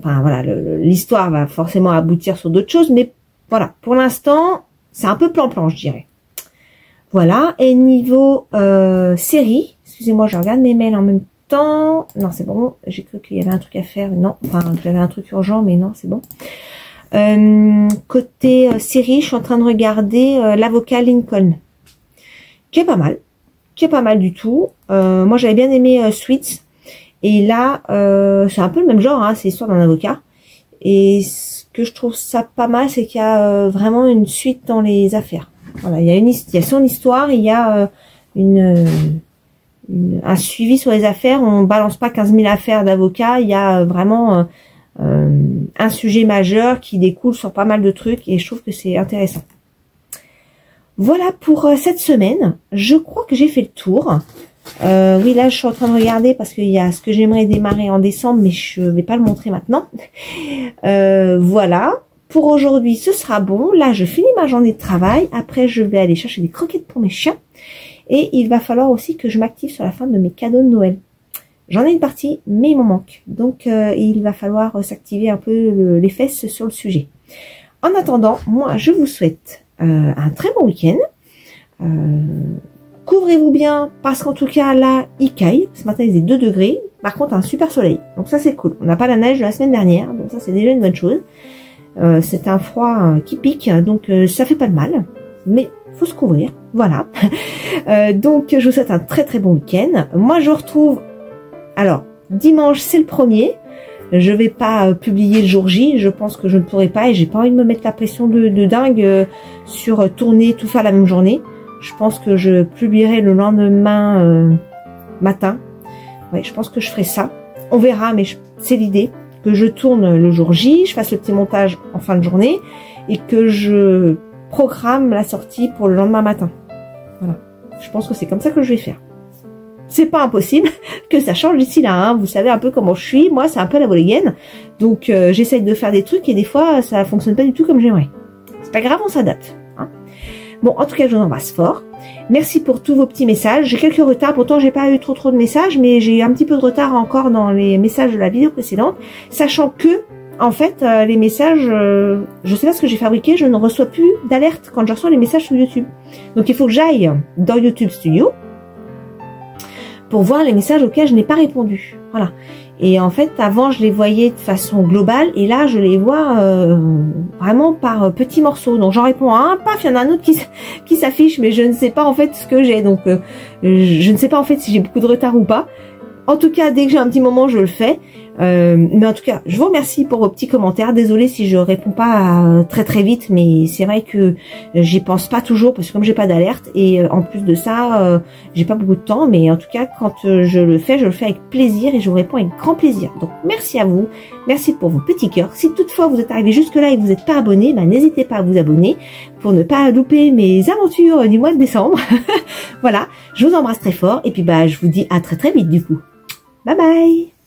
enfin voilà, l'histoire va forcément aboutir sur d'autres choses, mais voilà, pour l'instant, c'est un peu plan-plan, je dirais. Voilà, et niveau série, excusez-moi, je regarde mes mails en même temps. Non, c'est bon, j'ai cru qu'il y avait un truc à faire. Non, enfin, j'avais un truc urgent, mais non, c'est bon. Côté série, je suis en train de regarder l'avocat Lincoln, qui est pas mal du tout. Moi, j'avais bien aimé Suits, et là, c'est un peu le même genre, hein, c'est l'histoire d'un avocat. Et ce que je trouve ça pas mal, c'est qu'il y a vraiment une suite dans les affaires. Voilà, il y a son histoire, il y a un suivi sur les affaires. On balance pas 15 000 affaires d'avocats. Il y a vraiment un sujet majeur qui découle sur pas mal de trucs et je trouve que c'est intéressant. Voilà pour cette semaine. Je crois que j'ai fait le tour. Oui, là, je suis en train de regarder parce qu'il y a ce que j'aimerais démarrer en décembre, mais je vais pas le montrer maintenant. Voilà. Pour aujourd'hui, ce sera bon. Là, je finis ma journée de travail. Après, je vais aller chercher des croquettes pour mes chiens. Et il va falloir aussi que je m'active sur la fin de mes cadeaux de Noël. J'en ai une partie, mais il m'en manque. Donc, il va falloir s'activer un peu les fesses sur le sujet. En attendant, moi, je vous souhaite un très bon week-end. Couvrez-vous bien, parce qu'en tout cas, là, il caille. Ce matin, il faisait 2 degrés. Par contre, un super soleil. Donc ça, c'est cool. On n'a pas la neige de la semaine dernière. Donc ça, c'est déjà une bonne chose. C'est un froid qui pique, donc ça fait pas de mal, mais faut se couvrir, voilà. Donc je vous souhaite un très très bon week-end. Moi je vous retrouve, alors dimanche c'est le 1er, je vais pas publier le jour J, je pense que je ne pourrai pas et j'ai pas envie de me mettre la pression de dingue sur tourner, tout faire la même journée. Je pense que je publierai le lendemain matin, ouais, je pense que je ferai ça, on verra, mais c'est l'idée. Que je tourne le jour J, je fasse le petit montage en fin de journée et que je programme la sortie pour le lendemain matin. Voilà. Je pense que c'est comme ça que je vais faire. C'est pas impossible que ça change d'ici là, hein. Vous savez un peu comment je suis. Moi, c'est un peu la boligaine. Donc, j'essaye de faire des trucs et des fois, ça fonctionne pas du tout comme j'aimerais. C'est pas grave, on s'adapte. Hein. Bon, en tout cas, je vous embrasse fort. Merci pour tous vos petits messages. J'ai quelques retards, pourtant j'ai pas eu trop de messages, mais j'ai eu un petit peu de retard encore dans les messages de la vidéo précédente, sachant que, en fait, les messages, je sais pas ce que j'ai fabriqué, je ne reçois plus d'alerte quand je reçois les messages sur YouTube. Donc il faut que j'aille dans YouTube Studio pour voir les messages auxquels je n'ai pas répondu. Voilà. Et en fait, avant, je les voyais de façon globale, et là, je les vois vraiment par petits morceaux. Donc, j'en réponds à un, paf, il y en a un autre qui s'affiche, mais je ne sais pas en fait ce que j'ai. Donc, je ne sais pas en fait si j'ai beaucoup de retard ou pas. En tout cas, dès que j'ai un petit moment, je le fais. Mais en tout cas, je vous remercie pour vos petits commentaires. Désolée si je réponds pas très vite, mais c'est vrai que j'y pense pas toujours parce que comme j'ai pas d'alerte et en plus de ça, j'ai pas beaucoup de temps. Mais en tout cas, quand je le fais avec plaisir et je vous réponds avec grand plaisir. Donc merci à vous, merci pour vos petits cœurs. Si toutefois vous êtes arrivé jusque là et que vous n'êtes pas abonné, bah, n'hésitez pas à vous abonner pour ne pas louper mes aventures du mois de décembre. Voilà, je vous embrasse très fort et puis bah je vous dis à très vite du coup. Bye bye.